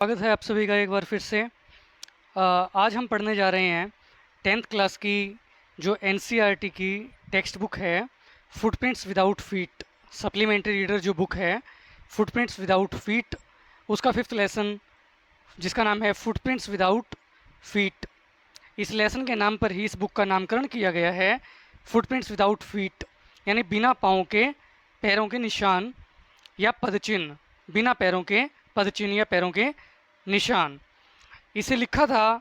स्वागत है आप सभी का एक बार फिर से। आज हम पढ़ने जा रहे हैं 10th क्लास की जो एनसीईआरटी की टेक्स्ट बुक है, footprints without feet. Supplementary reader जो बुक है फुटप्रिंट्स विदाउट फीट, उसका 5th लेसन जिसका नाम है फुटप्रिंट्स विदाउट फीट। इस लेसन के नाम पर ही इस बुक का नामकरण किया गया है, फुटप्रिंट्स विदाउट फीट, यानी बिना पाँव के पैरों के निशान या पदचिन्ह, बिना पैरों के पदचिन्ह या पैरों के निशान। इसे लिखा था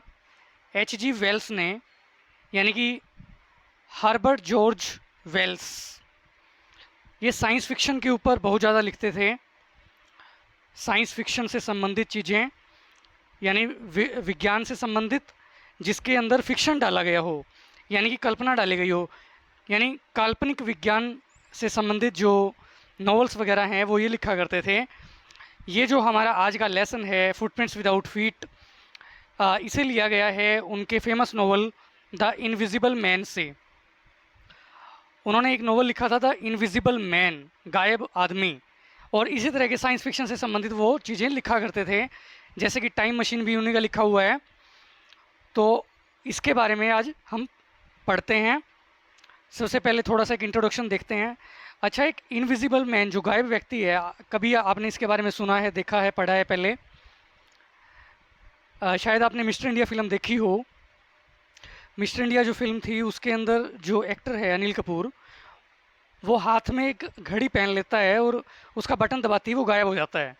H.G. वेल्स ने, यानी कि हर्बर्ट जॉर्ज वेल्स। ये साइंस फिक्शन के ऊपर बहुत ज़्यादा लिखते थे। साइंस फिक्शन से संबंधित चीज़ें, यानी विज्ञान से संबंधित जिसके अंदर फिक्शन डाला गया हो, यानी कि कल्पना डाली गई हो, यानी काल्पनिक विज्ञान से संबंधित जो नॉवेल्स वगैरह हैं वो ये लिखा करते थे। ये जो हमारा आज का लेसन है फुटप्रिंट्स विदाउट फीट, इसे लिया गया है उनके famous novel the invisible man से। उन्होंने एक नॉवल लिखा था द इनविजिबल मैन, गायब आदमी, और इसी तरह के साइंस फिक्शन से संबंधित वो चीज़ें लिखा करते थे, जैसे कि टाइम मशीन भी उन्हीं का लिखा हुआ है। तो इसके बारे में आज हम पढ़ते हैं। सबसे पहले थोड़ा सा एक इंट्रोडक्शन देखते हैं। अच्छा, एक इनविजिबल मैन जो गायब व्यक्ति है, कभी आपने इसके बारे में सुना है, देखा है, पढ़ा है पहले? शायद आपने मिस्टर इंडिया फिल्म देखी हो। मिस्टर इंडिया जो फिल्म थी उसके अंदर जो एक्टर है अनिल कपूर, वो हाथ में एक घड़ी पहन लेता है और उसका बटन दबाती है वो गायब हो जाता है।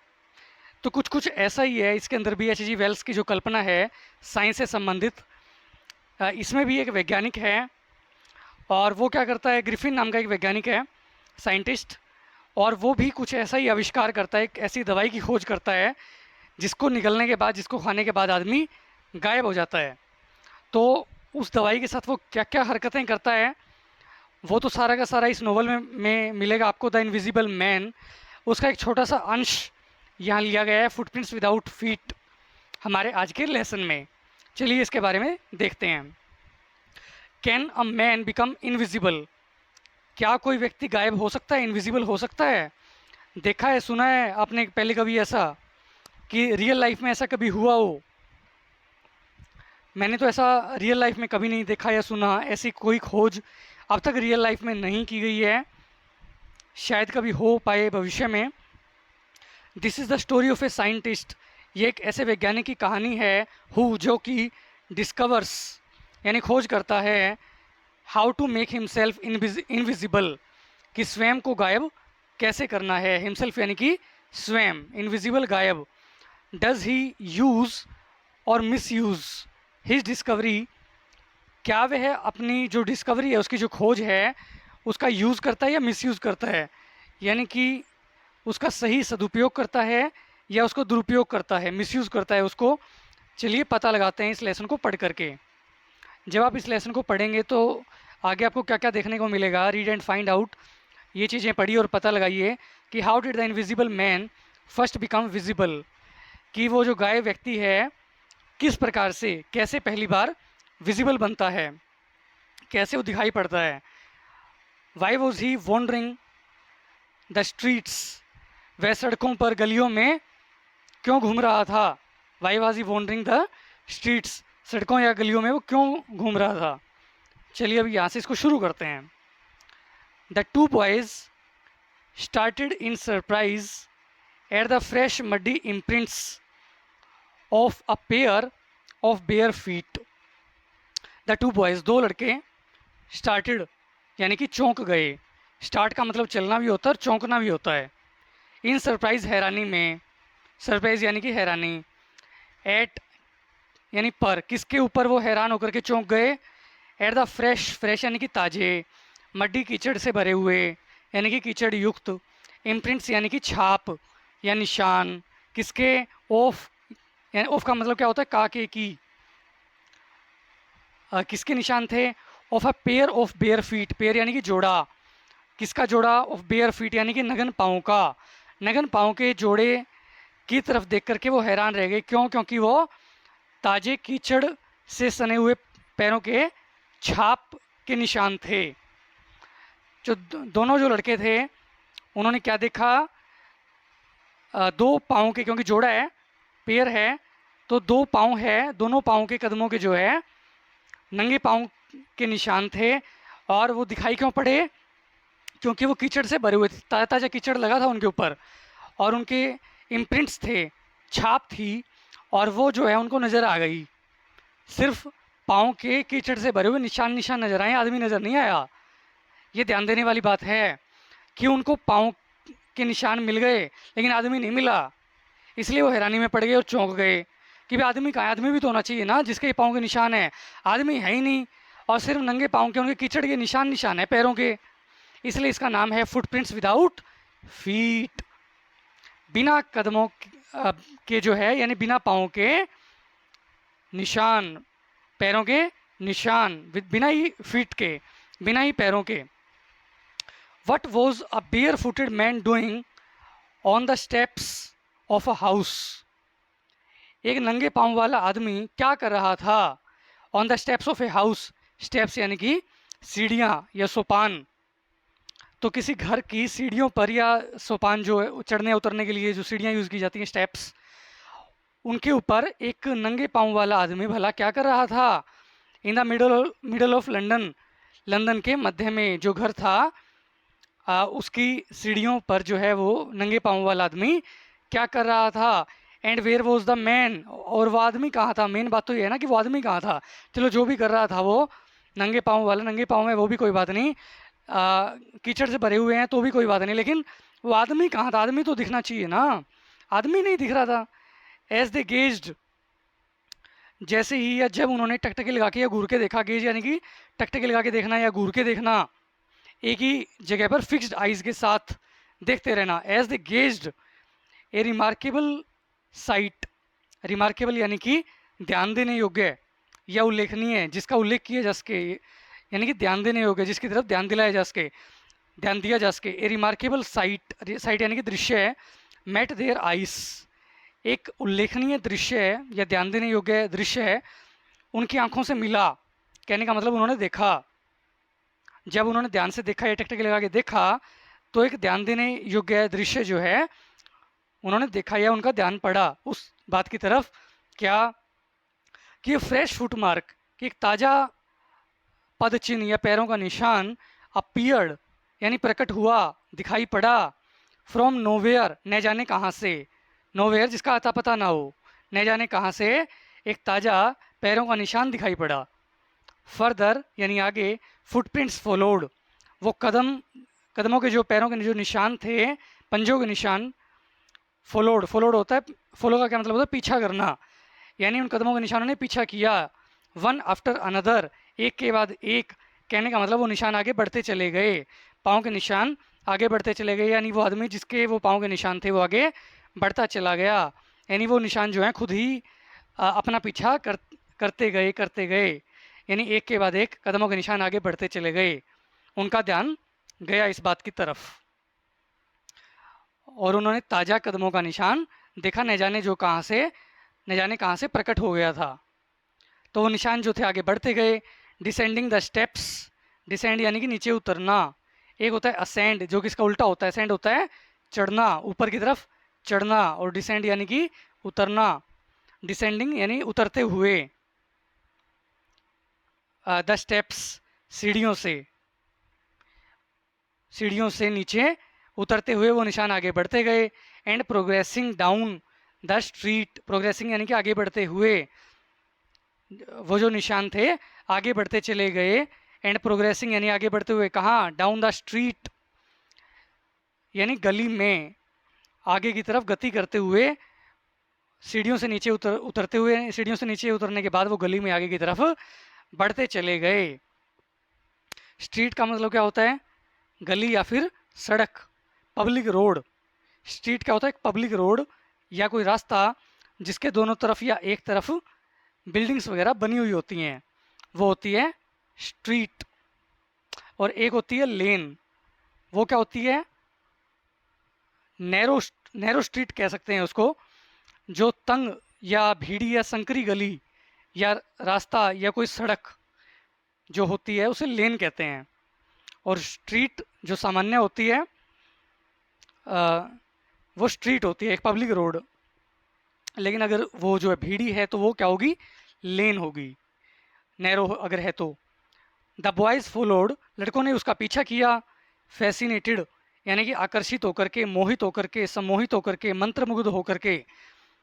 तो कुछ कुछ ऐसा ही है इसके अंदर भी। H.G. वेल्स की जो कल्पना है साइंस से संबंधित, इसमें भी एक वैज्ञानिक है, और वो क्या करता है, ग्रिफिन नाम का एक वैज्ञानिक है, साइंटिस्ट, और वो भी कुछ ऐसा ही आविष्कार करता है, एक ऐसी दवाई की खोज करता है जिसको निगलने के बाद, जिसको खाने के बाद आदमी गायब हो जाता है। तो उस दवाई के साथ वो क्या क्या हरकतें करता है वो तो सारा का सारा इस नॉवल में मिलेगा आपको, द इनविजिबल मैन। उसका एक छोटा सा अंश यहाँ लिया गया है फुटप्रिंट्स विदाउट फीट हमारे आज के लेसन में। चलिए इसके बारे में देखते हैं। Can a man become invisible? क्या कोई व्यक्ति गायब हो सकता है, इनविजिबल हो सकता है? देखा है, सुना है आपने पहले कभी ऐसा कि रियल लाइफ में ऐसा कभी हुआ हो? मैंने तो ऐसा रियल लाइफ में कभी नहीं देखा या सुना। ऐसी कोई खोज अब तक रियल लाइफ में नहीं की गई है, शायद कभी हो पाए भविष्य में। This is the story of a scientist. ये एक ऐसे वैज्ञानिक की कहानी है जो कि डिस्कवर्स, यानी खोज करता है, how to make himself invisible, कि स्वयं को गायब कैसे करना है। हिमसेल्फ यानी कि स्वयं, इनविजिबल गायब। डज ही यूज़ और मिस यूज़ हिज डिस्कवरी? क्या वह अपनी जो डिस्कवरी है, उसकी जो खोज है, उसका यूज़ करता है या मिसयूज़ करता है, यानी कि उसका सही सदुपयोग करता है या उसको दुरुपयोग करता है, मिसयूज़ करता है उसको। चलिए पता लगाते हैं इस लेसन को पढ़ करके। जब आप इस लेसन को पढ़ेंगे तो आगे आपको क्या क्या देखने को मिलेगा, रीड एंड फाइंड आउट। ये चीज़ें पढ़िए और पता लगाइए कि how did the invisible man first become visible, कि वो जो गायब व्यक्ति है किस प्रकार से, कैसे पहली बार विजिबल बनता है, कैसे वो दिखाई पड़ता है। Why was he wandering the streets? वह सड़कों पर, गलियों में क्यों घूम रहा था? Why was he wandering the streets? सड़कों या गलियों में वो क्यों घूम रहा था? चलिए अब यहाँ से इसको शुरू करते हैं। The two boys started in surprise at the fresh muddy imprints of a pair of bare feet. The two boys, दो लड़के, स्टार्टेड यानी कि चौंक गए। स्टार्ट का मतलब चलना भी होता है और चौंकना भी होता है। इन सरप्राइज, हैरानी में, सरप्राइज यानी कि हैरानी, एट यानी पर, किसके ऊपर वो हैरान होकर के चौंक गए? एट द फ्रेश, फ्रेश यानी कि ताजे, मड्डी कीचड़ से भरे हुए यानी कि कीचड़ युक्त, इम्प्रिंट्स यानी कि छाप या निशान, किसके? ऑफ, यानी ऑफ का मतलब क्या होता है? काके की। किसके निशान थे? Of a pair of bare feet, pair यानी कि जोड़ा, किसका जोड़ा? ऑफ बेयर फीट यानी कि नग्न पाँव का। नग्न पाँव के जोड़े की तरफ देख करके वो हैरान रह गए। क्यों? क्योंकि वो ताजे कीचड़ से सने हुए पैरों के छाप के निशान थे। जो दोनों जो लड़के थे उन्होंने क्या देखा? दो पाँव के, क्योंकि जोड़ा है, पैर है तो 2 पाँव है, दोनों पाँव के कदमों के जो है नंगे पाँव के निशान थे। और वो दिखाई क्यों पड़े? क्योंकि वो कीचड़ से भरे हुए थे, ताज़ा ताज़ा कीचड़ लगा था उनके ऊपर और उनके इम्प्रिंट्स थे, छाप थी, और वो जो है उनको नज़र आ गई। सिर्फ पाँव के कीचड़ से भरे हुए निशान निशान नज़र आए, आदमी नज़र नहीं आया। ये ध्यान देने वाली बात है कि उनको पाँव के निशान मिल गए लेकिन आदमी नहीं मिला, इसलिए वो हैरानी में पड़ गए और चौंक गए कि भाई आदमी कहाँ है? आदमी भी तो होना चाहिए ना जिसके पाँव के निशान है। आदमी है ही नहीं और सिर्फ नंगे पाँव के उनके कीचड़ के निशान निशान है पैरों के, इसलिए इसका नाम है फुटप्रिंट्स विदाउट फीट। बिना कदमों के जो है यानी बिना पाँव के निशान, पैरों के निशान, बिना ही फीट के, बिना ही पैरों के। What was a barefooted man doing on the steps of a house? एक नंगे पाँव वाला आदमी क्या कर रहा था? On the steps of a house, steps यानी कि सीढ़ियाँ या सोपान। तो किसी घर की सीढ़ियों पर या सोपान जो है चढ़ने उतरने के लिए जो सीढ़ियाँ यूज़ की जाती हैं, स्टेप्स, उनके ऊपर एक नंगे पाँव वाला आदमी भला क्या कर रहा था? In the middle of London, London के मध्य में जो घर था उसकी सीढ़ियों पर जो है वो नंगे पाँव वाला आदमी क्या कर रहा था? And where was the man, और वो आदमी कहाँ था? मेन बात तो ये है ना कि वो आदमी कहाँ था। चलो जो भी कर रहा था वो नंगे पाँव वाला, नंगे पाँव में वो भी कोई बात नहीं, कीचड़ से भरे हुए हैं तो भी कोई बात नहीं, लेकिन वो आदमी कहाँ था? आदमी तो दिखना चाहिए ना, आदमी नहीं दिख रहा था। एज दे गेज्ड, जैसे ही या जब उन्होंने टकटकी लगा के या घूर के देखा, गेज यानी कि टकटकी लगा के देखना या घूर के देखना, एक ही जगह पर फिक्स्ड आइज के साथ देखते रहना। As the gazed a remarkable sight, remarkable यानी कि ध्यान देने योग्य या उल्लेखनीय, जिसका उल्लेख किया जा सके, यानी कि ध्यान देने योग्य, जिसकी तरफ ध्यान दिलाया जा सके, ध्यान दिया जा सके। ए रिमार्केबल साइट, साइट यानी कि दृश्य है, मेट देयर आइस, एक उल्लेखनीय दृश्य है या ध्यान देने योग्य दृश्य है, उनकी आंखों से मिला। कहने का मतलब उन्होंने देखा, जब उन्होंने ध्यान से देखा या टकटकी लगा के देखा तो एक ध्यान देने योग्य दृश्य जो है उन्होंने देखा या उनका ध्यान पड़ा उस बात की तरफ, क्या कि फ्रेश फुटमार्क, कि एक ताज़ा पद चिन्ह या पैरों का निशान अपीयर्ड यानी प्रकट हुआ, दिखाई पड़ा, फ्रॉम नोवेयर, न जाने कहाँ से, नोवेयर जिसका अता पता ना हो, न जाने कहाँ से एक ताज़ा पैरों का निशान दिखाई पड़ा। फर्दर यानी आगे, फुटप्रिंट्स फॉलोड, वो कदमों के जो पैरों के जो निशान थे, पंजों के निशान, फॉलोड, फॉलोड होता है, फॉलो का क्या मतलब होता है? पीछा करना, यानी उन कदमों के निशानों ने पीछा किया। वन आफ्टर अनदर, एक के बाद एक, कहने का मतलब वो निशान आगे बढ़ते चले गए, पाँव के निशान आगे बढ़ते चले गए, यानी वो आदमी जिसके वो पाँव के निशान थे वो आगे बढ़ता चला गया, यानी वो निशान जो है खुद ही अपना पीछा करते गए, यानी एक के बाद एक कदमों के निशान आगे बढ़ते चले गए, उनका ध्यान गया इस बात की तरफ और उन्होंने ताज़ा कदमों का निशान देखा, न जाने कहाँ से प्रकट हो गया था। तो वो निशान जो थे आगे बढ़ते गए। डिसेंडिंग द स्टेप्स, डिसेंड यानी कि नीचे उतरना, एक होता है असेंड जो कि इसका उल्टा होता है, असेंड होता है चढ़ना, ऊपर की तरफ चढ़ना, और डिसेंड यानी कि उतरना। डिसेंडिंग यानी उतरते हुए, द स्टेप्स सीढ़ियों से नीचे उतरते हुए वो निशान आगे बढ़ते गए। And progressing down the street, progressing यानी कि आगे बढ़ते हुए, वो जो निशान थे आगे बढ़ते चले गए। एंड प्रोग्रेसिंग यानी आगे बढ़ते हुए कहाँ? डाउन द स्ट्रीट यानी गली में, आगे की तरफ गति करते हुए, सीढ़ियों से नीचे उतरते हुए, सीढ़ियों से नीचे उतरने के बाद वो गली में आगे की तरफ बढ़ते चले गए। स्ट्रीट का मतलब क्या होता है? गली या फिर सड़क, पब्लिक रोड। स्ट्रीट क्या होता है? एक पब्लिक रोड या कोई रास्ता जिसके दोनों तरफ या एक तरफ बिल्डिंग्स वगैरह बनी हुई होती हैं, वो होती है स्ट्रीट। और एक होती है लेन, वो क्या होती है? नैरो स्ट्रीट कह सकते हैं उसको, जो तंग या भीड़ी या संकरी गली या रास्ता या कोई सड़क जो होती है उसे लेन कहते हैं। और स्ट्रीट जो सामान्य होती है वो स्ट्रीट होती है, एक पब्लिक रोड। लेकिन अगर वो जो है भीड़ी है तो वो क्या होगी, लेन होगी, नैरो अगर है तो। द बॉयज़ फॉलोड, लड़कों ने उसका पीछा किया। फैसिनेटेड यानी कि आकर्षित होकर के, मोहित होकर के, सम्मोहित होकर के, मंत्रमुग्ध होकर के,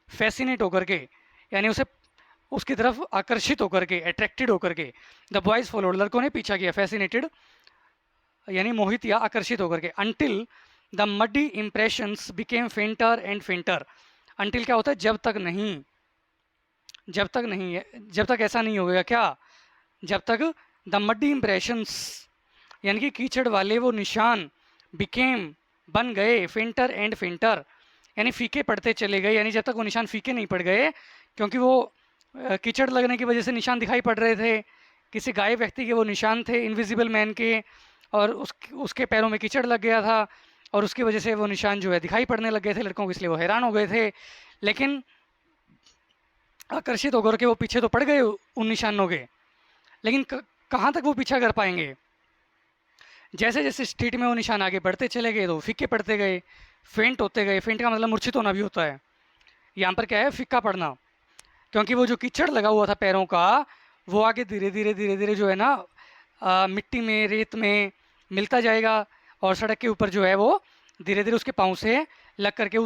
फैसिनेट होकर के, यानी उसे उसकी तरफ आकर्षित होकर के, अट्रैक्टेड होकर के। द बॉयज़ फॉलोड, लड़कों ने पीछा किया। फैसिनेटेड यानी मोहित या आकर्षित होकर के। Until the muddy impressions became फेंटर and फेंटर। Until क्या होता है, जब तक नहीं, जब तक नहीं है, जब तक ऐसा नहीं होगा क्या, जब तक द मडी इम्प्रेशंस यानी कि कीचड़ वाले वो निशान, बिकेम बन गए, फेंटर एंड फेंटर यानी फीके पड़ते चले गए, यानी जब तक वो निशान फीके नहीं पड़ गए, क्योंकि वो कीचड़ लगने की वजह से निशान दिखाई पड़ रहे थे, किसी गायब व्यक्ति के वो निशान थे, इनविजिबल मैन के, और उसके पैरों में कीचड़ लग गया था और उसकी वजह से वो निशान जो है दिखाई पड़ने लग गए थे लड़कों को, इसलिए वो हैरान हो गए थे। लेकिन आकर्षित होकर के वो पीछे तो पड़ गए उन निशानों के, लेकिन कहाँ तक वो पीछा कर पाएंगे। जैसे जैसे स्ट्रीट में वो निशान आगे बढ़ते चले गए तो फीके पड़ते गए, फेंट होते गए। फेंट का मतलब मूर्छित होना भी होता है, यहाँ पर क्या है, फीका पड़ना, क्योंकि वो जो कीचड़ लगा हुआ था पैरों का, वो आगे धीरे धीरे धीरे धीरे जो है ना मिट्टी में, रेत में मिलता जाएगा, और सड़क के ऊपर जो है वो धीरे धीरे उसके पाँव से लग करके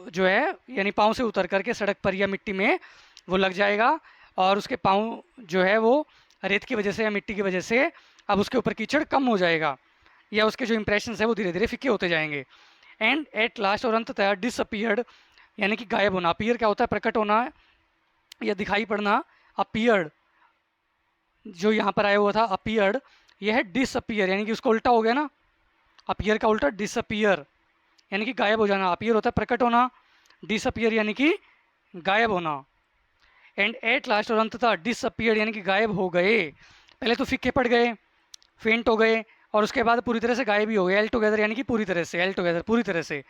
जो है, यानी पाँव से उतर करके सड़क पर या मिट्टी में वो लग जाएगा, और उसके पाँव जो है वो रेत की वजह से या मिट्टी की वजह से अब उसके ऊपर कीचड़ कम हो जाएगा, या उसके जो इंप्रेशन है वो धीरे धीरे फीके होते जाएंगे। एंड एट लास्ट, और अंततः डिसअपियर्ड यानी कि गायब होना। अपीयर क्या होता है, प्रकट होना या दिखाई पड़ना। अपीयर्ड जो यहाँ पर आया हुआ था अपीयर्ड, यह है डिसअपियर, यानी कि उसका उल्टा हो गया ना, अपीयर का उल्टा डिसअपियर यानी कि गायब हो जाना। अपीयर होता है प्रकट होना, डिसअपियर यानी कि गायब होना। एंड एट लास्ट, और अंततः डिसअपियर यानी कि गायब हो गए। पहले तो फीके पड़ गए, फेंट हो गए, और उसके बाद पूरी तरह से गायब ही हो गए। एल टुगेदर यानी कि पूरी तरह से, एल टुगेदर पूरी तरह से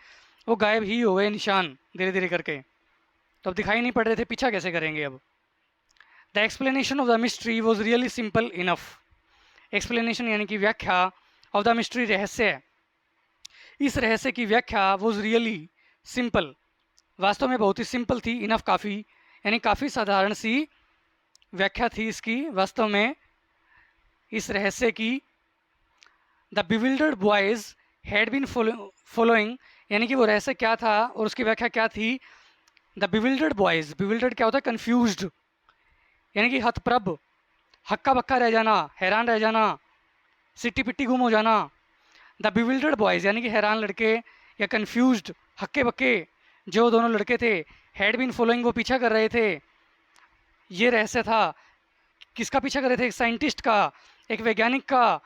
वो गायब ही हो गए निशान धीरे धीरे करके। तो अब दिखाई नहीं पड़ रहे थे, पीछा कैसे करेंगे अब। The explanation of the mystery was really simple enough. Explanation यानी कि व्याख्या, ऑफ द मिस्ट्री रहस्य, इस रहस्य की व्याख्या वॉज रियली सिंपल, वास्तव में बहुत ही सिंपल थी। इनफ काफ़ी, यानी काफ़ी साधारण सी व्याख्या थी इसकी वास्तव में, इस रहस्य की। The bewildered boys had been following, यानी कि वो रहस्य क्या था और उसकी व्याख्या क्या थी। द बिविल्डर्ड बॉयज़, बिविल्डर्ड क्या होता है, कन्फ्यूज्ड यानी कि हतप्रभ, हक्का बक्का रह जाना, हैरान रह जाना, सिट्टी पिट्टी गुम हो जाना। द बिविल्डर्ड बॉयज़ यानी कि हैरान लड़के या कन्फ्यूज्ड, हक्के बक्के जो दोनों लड़के थे, हैड बीन फॉलोइंग वो पीछा कर रहे थे। ये रहस्य था, किसका पीछा कर रहे थे, एक साइंटिस्ट का, एक वैज्ञानिक का।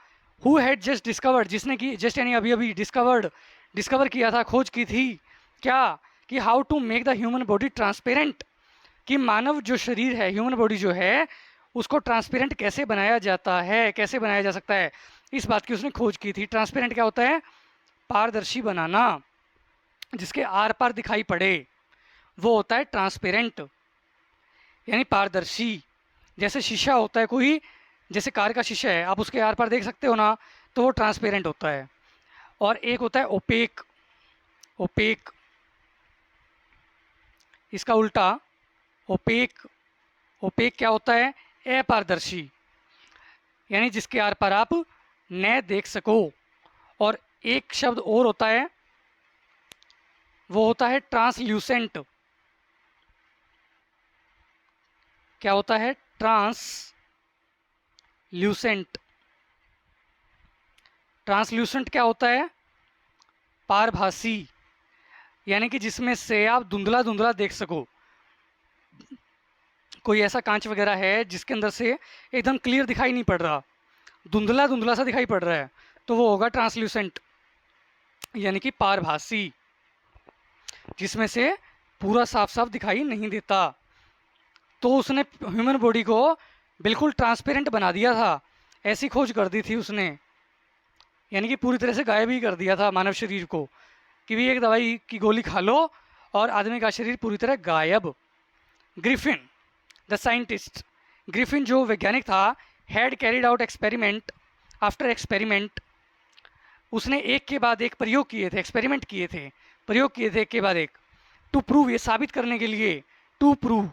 हु हैड जस्ट डिस्कवर्ड, जिसने की, जस्ट यानी अभी अभी डिस्कवर किया था, खोज की थी क्या, कि how to make the human body transparent, कि मानव जो शरीर है, ह्यूमन बॉडी जो है, उसको ट्रांसपेरेंट कैसे बनाया जाता है, कैसे बनाया जा सकता है, इस बात की उसने खोज की थी। ट्रांसपेरेंट क्या होता है, पारदर्शी बनाना, जिसके आर पार दिखाई पड़े, वो होता है ट्रांसपेरेंट यानी पारदर्शी। जैसे शीशा होता है कोई, जैसे कार का शीशा है, आप उसके आर पार देख सकते हो ना, तो वो ट्रांसपेरेंट होता है। और एक होता है ओपेक, ओपेक इसका उल्टा ओपेक। ओपेक क्या होता है, अपारदर्शी, यानी जिसके आर पार आप न देख सको। और एक शब्द और होता है, वो होता है ट्रांसल्यूसेंट। क्या होता है, ट्रांसल्यूसेंट। ट्रांसल्यूसेंट क्या होता है, पारभासी, यानी कि जिसमें से आप धुंधला धुंधला देख सको। कोई ऐसा कांच वगैरह है जिसके अंदर से एकदम क्लियर दिखाई नहीं पड़ रहा, धुंधला धुंधला सा दिखाई पड़ रहा है, तो वो होगा ट्रांसल्यूसेंट यानी कि पारभासी, जिसमें से पूरा साफ साफ दिखाई नहीं देता। तो उसने ह्यूमन बॉडी को बिल्कुल ट्रांसपेरेंट बना दिया था, ऐसी खोज कर दी थी उसने, यानी कि पूरी तरह से गायब ही कर दिया था मानव शरीर को, कि भी एक दवाई की गोली खा लो और आदमी का शरीर पूरी तरह गायब। ग्रिफिन द साइंटिस्ट, ग्रिफिन जो वैज्ञानिक था, had carried out experiment after experiment, उसने एक के बाद एक प्रयोग किए थे, एक्सपेरिमेंट किए थे, प्रयोग किए थे एक के बाद एक, टू प्रूव, ये साबित करने के लिए, टू प्रूव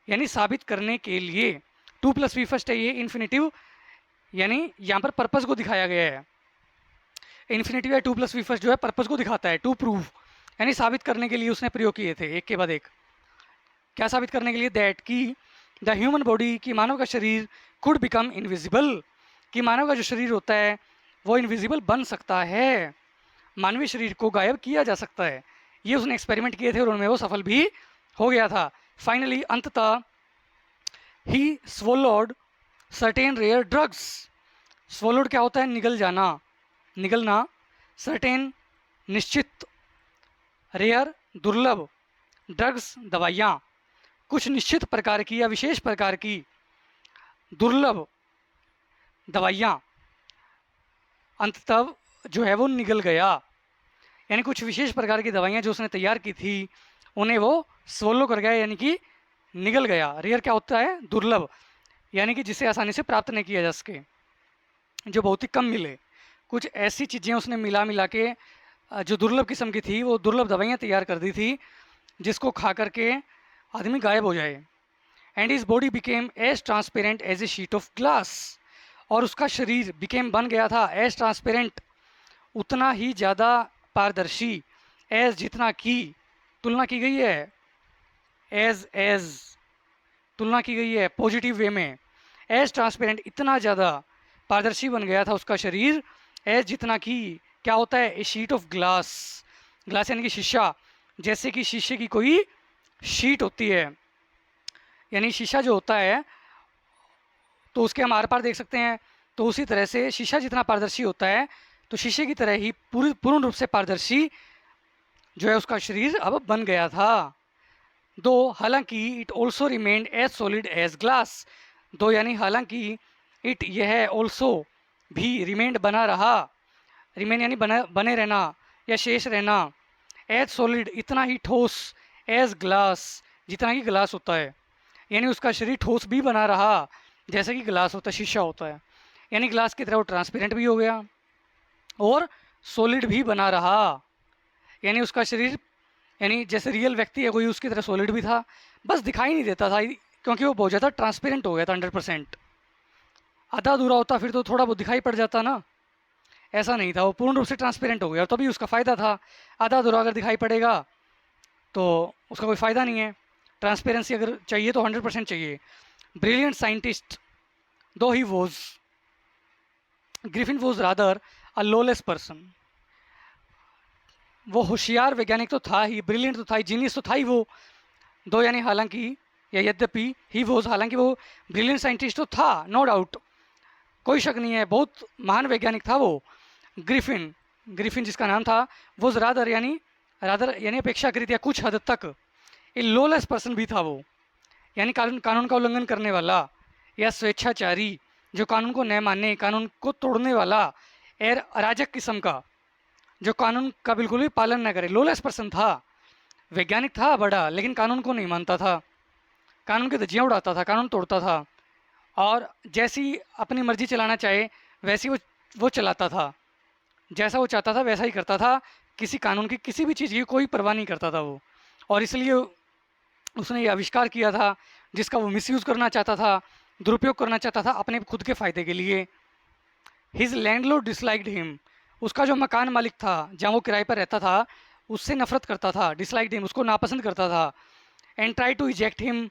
यानी साबित करने के लिए, टू प्लस वी फर्स्ट है ये इन्फिनेटिव, यानी यहाँ पर पर्पस को दिखाया गया है। इन्फिनेटिव या टू प्लस वी फर्स्ट जो है पर्पस को दिखाता है, टू प्रूव यानी साबित करने के लिए उसने प्रयोग किए थे एक के बाद एक। क्या साबित करने के लिए? दैट कि द ह्यूमन बॉडी, कि मानव का शरीर, कुड बिकम इनविजिबल, कि मानव का जो शरीर होता है वो इनविजिबल बन सकता है, मानवीय शरीर को गायब किया जा सकता है। ये उसने एक्सपेरिमेंट किए थे और उनमें वो सफल भी हो गया था। फाइनली अंततः ही स्वोलोड सर्टेन रेयर ड्रग्स। स्वोलोड क्या होता है? निगल जाना, निगलना। सर्टेन निश्चित, रेयर दुर्लभ, ड्रग्स दवाइयाँ, कुछ निश्चित प्रकार की या विशेष प्रकार की दुर्लभ दवाइयाँ अंततः जो है वो निगल गया, यानी कुछ विशेष प्रकार की दवाइयाँ जो उसने तैयार की थी उन्हें वो स्वोलो कर गया, यानी कि निगल गया। रेयर क्या होता है? दुर्लभ, यानी कि जिसे आसानी से प्राप्त नहीं किया जा सके, जो बहुत ही कम मिले। कुछ ऐसी चीज़ें उसने मिला के जो दुर्लभ किस्म की थी वो दुर्लभ दवाइयाँ तैयार कर दी थी जिसको खा करके आदमी गायब हो जाए। And his body became as transparent as a sheet of glass, और उसका शरीर बिकेम बन गया था एज ट्रांसपेरेंट, उतना ही ज़्यादा पारदर्शी, एज जितना की तुलना की गई है, एज तुलना की गई है पॉजिटिव वे में, एज ट्रांसपेरेंट इतना ज़्यादा पारदर्शी बन गया था उसका शरीर, एज जितना कि क्या होता है? ए शीट ऑफ ग्लास, ग्लास यानी कि शीशा, जैसे कि शीशे की कोई शीट होती है, यानी शीशा जो होता है तो उसके हम आर पार देख सकते हैं, तो उसी तरह से शीशा जितना पारदर्शी होता है तो शीशे की तरह ही पूर्ण रूप से पारदर्शी जो है उसका शरीर अब बन गया था। दो हालांकि it also remained as solid as glass, though यानी हालांकि इट यह ऑल्सो भी रिमेन्ड बना रहा, रिमेन यानी बने रहना या शेष रहना, एज सॉलिड इतना ही ठोस, एज ग्लास जितना कि ग्लास होता है, यानी उसका शरीर ठोस भी बना रहा जैसे कि ग्लास होता है, शीशा होता है, यानी ग्लास की तरह वो ट्रांसपेरेंट भी हो गया और सॉलिड भी बना रहा, यानी उसका शरीर यानी जैसे रियल व्यक्ति है कोई उसकी तरह सॉलिड भी था, बस दिखाई नहीं देता था क्योंकि वो बहुत ज़्यादा ट्रांसपेरेंट हो गया था 100%। आधा अधूरा होता फिर तो थोड़ा बहुत दिखाई पड़ जाता ना, ऐसा नहीं था, वो पूर्ण रूप से ट्रांसपेरेंट हो गया और तभी उसका फ़ायदा था। आधा अधूरा अगर दिखाई पड़ेगा तो उसका कोई फ़ायदा नहीं है। ट्रांसपेरेंसी अगर चाहिए तो 100% चाहिए। ब्रिलियंट साइंटिस्ट दो he was, Griffin was rather a lawless person, वो होशियार वैज्ञानिक तो था ही, ब्रिलियंट तो था ही, जीनियस तो था ही वो, दो यानी हालांकि या यद्यपि, ही वॉज हालांकि वो ब्रिलियंट साइंटिस्ट तो था, नो डाउट, कोई शक नहीं है, बहुत महान वैज्ञानिक था वो। ग्रिफिन, ग्रिफिन जिसका नाम था, वॉज रादर यानी अपेक्षाकृत या कुछ हद तक ए लॉलेस पर्सन भी था वो, यानी कानून का उल्लंघन करने वाला या स्वेच्छाचारी, जो कानून को न मानने, कानून को तोड़ने वाला, एर अराजक किस्म का, जो कानून का बिल्कुल भी पालन न करे, लॉलेस पर्सन था। वैज्ञानिक था बड़ा, लेकिन कानून को नहीं मानता था, कानून की धज्जियाँ उड़ाता था, कानून तोड़ता था और जैसी अपनी मर्जी चलाना चाहे वैसी वो चलाता था, जैसा वो चाहता था वैसा ही करता था, किसी कानून की किसी भी चीज़ की कोई परवाह नहीं करता था वो। और इसलिए उसने ये आविष्कार किया था जिसका वो मिसयूज़ करना चाहता था, दुरुपयोग करना चाहता था अपने खुद के फ़ायदे के लिए। हिज लैंडलॉर्ड डिसलाइक्ड हिम, उसका जो मकान मालिक था जहाँ वो किराए पर रहता था उससे नफरत करता था, डिसलाइक्ड हिम उसको नापसंद करता था। And try to eject him,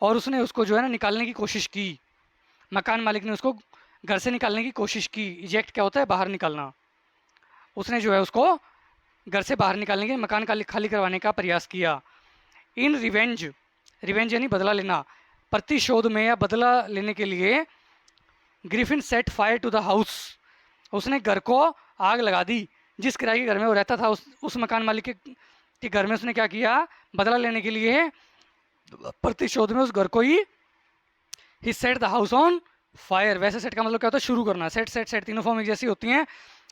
और उसने उसको जो है ना निकालने की कोशिश की, मकान मालिक ने उसको घर से निकालने की कोशिश की। इजेक्ट क्या होता है? बाहर निकालना। उसने जो है उसको घर से बाहर निकालने के, मकान खाली करवाने का प्रयास किया। इन रिवेंज, रिवेंज यानी बदला लेना, प्रतिशोध में या बदला लेने के लिए Griffin set fire to the house, उसने घर को आग लगा दी। जिस किराए के घर में वो रहता था उस मकान मालिक के घर में उसने क्या किया? बदला लेने के लिए प्रतिशोध में उस घर को ही set the house on fire. वैसे सेट का मतलब क्या होता है? शुरू करना। सेट सेट सेट तीनों फॉर्म एक जैसी होती हैं।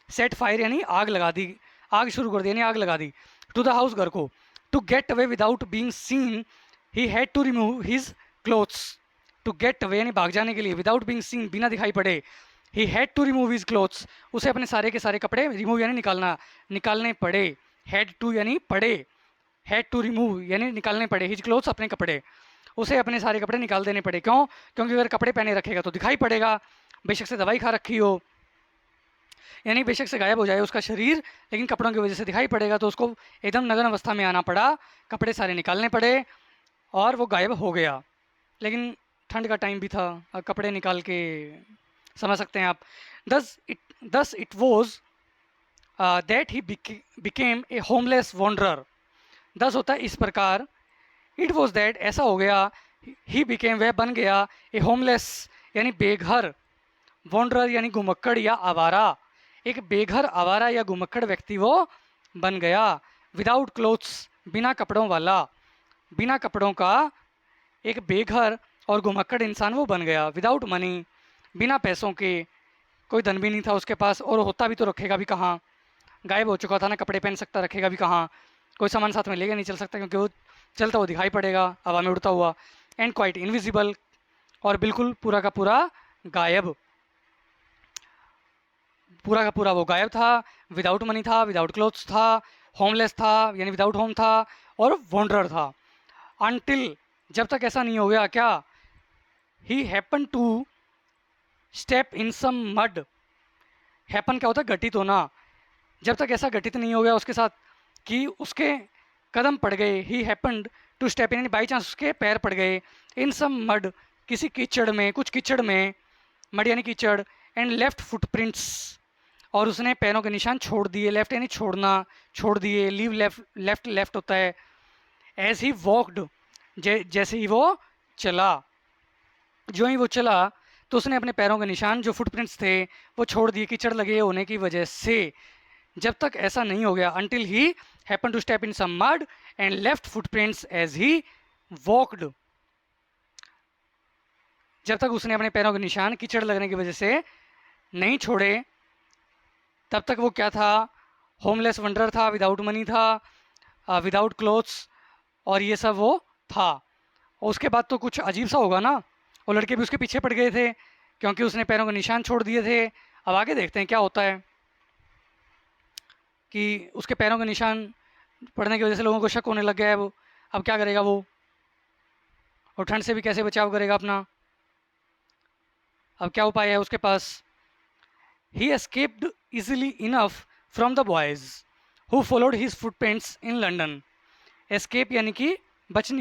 सेट फायर यानी आग लगा दी, आग शुरू कर दी यानी आग लगा दी। टू द हाउस घर को। To get away without being seen he had to remove his clothes. To get away यानी भाग जाने के लिए, विदाउट बीइंग सीन बिना दिखाई पड़े, he had to remove his clothes उसे अपने सारे के सारे कपड़े, रिमूव यानी निकालना, निकालने पड़े। हैड टू यानी पड़े, हैड टू रिमूव यानी निकालने पड़े हिज क्लोथ्स अपने कपड़े, उसे अपने सारे कपड़े निकाल देने पड़े। क्यों? क्योंकि अगर कपड़े पहने रखेगा तो दिखाई पड़ेगा, बेशक से दवाई खा रखी हो, यानी बेशक से गायब हो जाए उसका शरीर, लेकिन कपड़ों की वजह से दिखाई पड़ेगा, तो उसको एकदम नग्न अवस्था में आना पड़ा, कपड़े सारे निकालने पड़े और वो गायब हो गया। लेकिन ठंड का टाइम भी था, और कपड़े निकाल के समझ सकते हैं आप। Thus it was that he became A homeless wanderer. दस होता है इस प्रकार, इट वॉज दैट ऐसा हो गया, ही बिकेम वह बन गया, ए होमलेस यानी बेघर, वॉन्डरर यानी घुमक्कड़ या आवारा, एक बेघर आवारा या घुमक्कड़ व्यक्ति वो बन गया। विदाउट क्लोथ्स बिना कपड़ों वाला, बिना कपड़ों का एक बेघर और घुमक्कड़ इंसान वो बन गया। विदाउट मनी बिना पैसों के, कोई धन भी नहीं था उसके पास, और होता भी तो रखेगा भी कहाँ, गायब हो चुका था ना, कपड़े पहन सकता रखेगा भी कहाँ, कोई सामान साथ में लेके नहीं चल सकता क्योंकि वो चलता हुआ दिखाई पड़ेगा हवा में उड़ता हुआ। एंड क्वाइट इनविजिबल और बिल्कुल पूरा का पूरा गायब, पूरा का पूरा वो गायब था। विदाउट मनी था, विदाउट क्लोथ्स था, होमलेस था यानी विदाउट होम था, और वॉन्डरर था। अनटिल जब तक ऐसा नहीं हो गया क्या, he happen to step in some mud. Happen क्या होता है? घटित होना। जब तक ऐसा घटित नहीं हो गया उसके साथ कि उसके कदम पड़ गए, he happened to step in, by chance उसके पैर पड़ गए, इन सम मड किसी कीचड़ में, कुछ कीचड़ में, मड यानी कीचड़, एंड लेफ्ट फुटप्रिंट्स और उसने पैरों के निशान छोड़ दिए, लेफ्ट यानी छोड़ना, छोड़ दिए, लीव लेफ्ट, लेफ्ट लेफ्ट होता है। एज ही वॉकड जैसे ही वो चला, जो ही वो चला तो उसने अपने पैरों के निशान जो फुटप्रिंट्स थे वो छोड़ दिए कीचड़ लगे होने की वजह से। जब तक ऐसा नहीं हो गया, until he happened to step in some mud and left footprints as he walked, जब तक उसने अपने पैरों के निशान कीचड़ लगने की वजह से नहीं छोड़े, तब तक वो क्या था? होमलेस वंडरर था, विदाउट मनी था, विदाउट क्लोथ्स, और ये सब वो था। और उसके बाद तो कुछ अजीब सा होगा ना, वो लड़के भी उसके पीछे पड़ गए थे क्योंकि उसने पैरों के निशान छोड़ दिए थे। अब आगे देखते हैं क्या होता है कि उसके पैरों के निशान पड़ने की वजह से लोगों को शक होने लग गया है। वो अब क्या करेगा वो, और ठंड से भी कैसे बचाव करेगा अपना, अब क्या उपाय है उसके पास? He escaped easily enough from the boys who followed his footprints in London. Escape यानी कि बच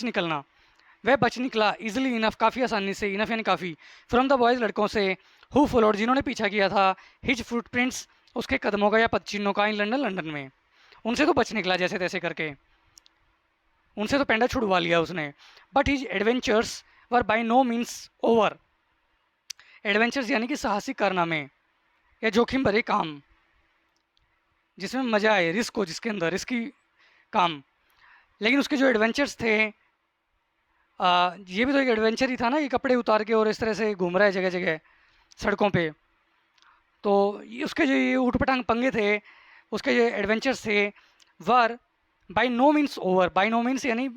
निकलना, वह बच निकला इजीली इनफ काफ़ी आसानी से, इनफ यानी काफ़ी, फ्रॉम द बॉयज़ लड़कों से, हु फॉलोड जिन्होंने पीछा किया था, हिज फुटप्रिंट्स उसके कदमों का या पदचिन्हों का, इन लंदन लंदन में, उनसे तो बच निकला जैसे तैसे करके, उनसे तो पेंडा छुड़वा लिया उसने। But his adventures were by no means over. Adventures यानी कि साहसिक कारनामे या जोखिम भरे काम जिसमें मज़ा आए, रिस्क हो जिसके अंदर, रिस्की काम। लेकिन उसके जो एडवेंचर्स थे, ये भी तो एक एडवेंचर ही था ना कि कपड़े उतार के और इस तरह से घूम रहा है जगह जगह सड़कों पे। तो उसके जो ये ऊटपटांग पंगे थे, उसके जो एडवेंचर्स थे, were by no means over. By no means यानी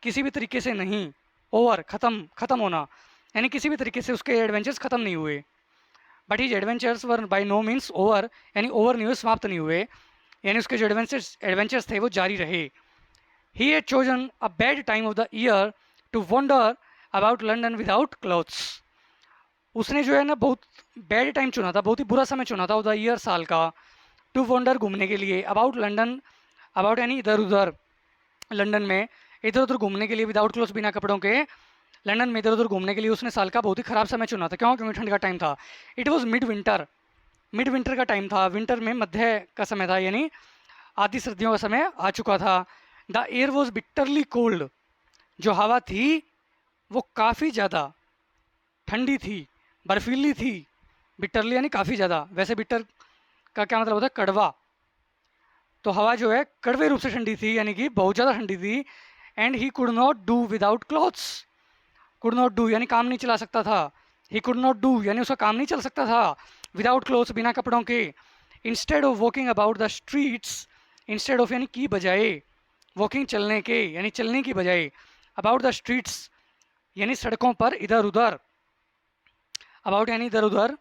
किसी भी तरीके से नहीं, ओवर ख़त्म होना, यानी किसी भी तरीके से उसके एडवेंचर्स ख़त्म नहीं हुए। But his adventures were by no means over, यानी ओवर नहीं हुए, समाप्त नहीं हुए, यानी उसके जो एडवेंचर्स थे वो जारी रहे। He had chosen a bad time of the year to wander about London without clothes. उसने जो है ना बहुत बैड टाइम चुना था, बहुत ही बुरा समय चुना था, द ईयर साल का, टू वंडर घूमने के लिए, अबाउट लंडन, अबाउट यानी इधर उधर, लंदन में इधर उधर घूमने के लिए, विदाउट क्लोथ्स बिना कपड़ों के, लंदन में इधर उधर घूमने के लिए उसने साल का बहुत ही ख़राब समय चुना था। क्यों? क्योंकि ठंड का टाइम था। इट वॉज मिड विंटर का टाइम था, विंटर में मध्य का समय था, यानी आधी सर्दियों का समय आ चुका था। The air was bitterly cold, जो हवा थी वो काफ़ी ज़्यादा ठंडी थी, बर्फीली थी। बिटरली यानी काफ़ी ज़्यादा, वैसे बिटर का क्या मतलब होता है? कड़वा। तो हवा जो है कड़वे रूप से ठंडी थी, यानी कि बहुत ज़्यादा ठंडी थी। And he could not do without clothes. Could not do यानी काम नहीं चला सकता था, ही कुड नॉट डू यानी उसका काम नहीं चल सकता था विदाउट क्लोथ्स, बिना कपड़ों के। Instead of walking about the streets, instead of यानी की बजाय, वॉकिंग चलने के यानी चलने की बजाय, अबाउट द स्ट्रीट्स यानी सड़कों पर इधर उधर, अबाउट यानी इधर उधर,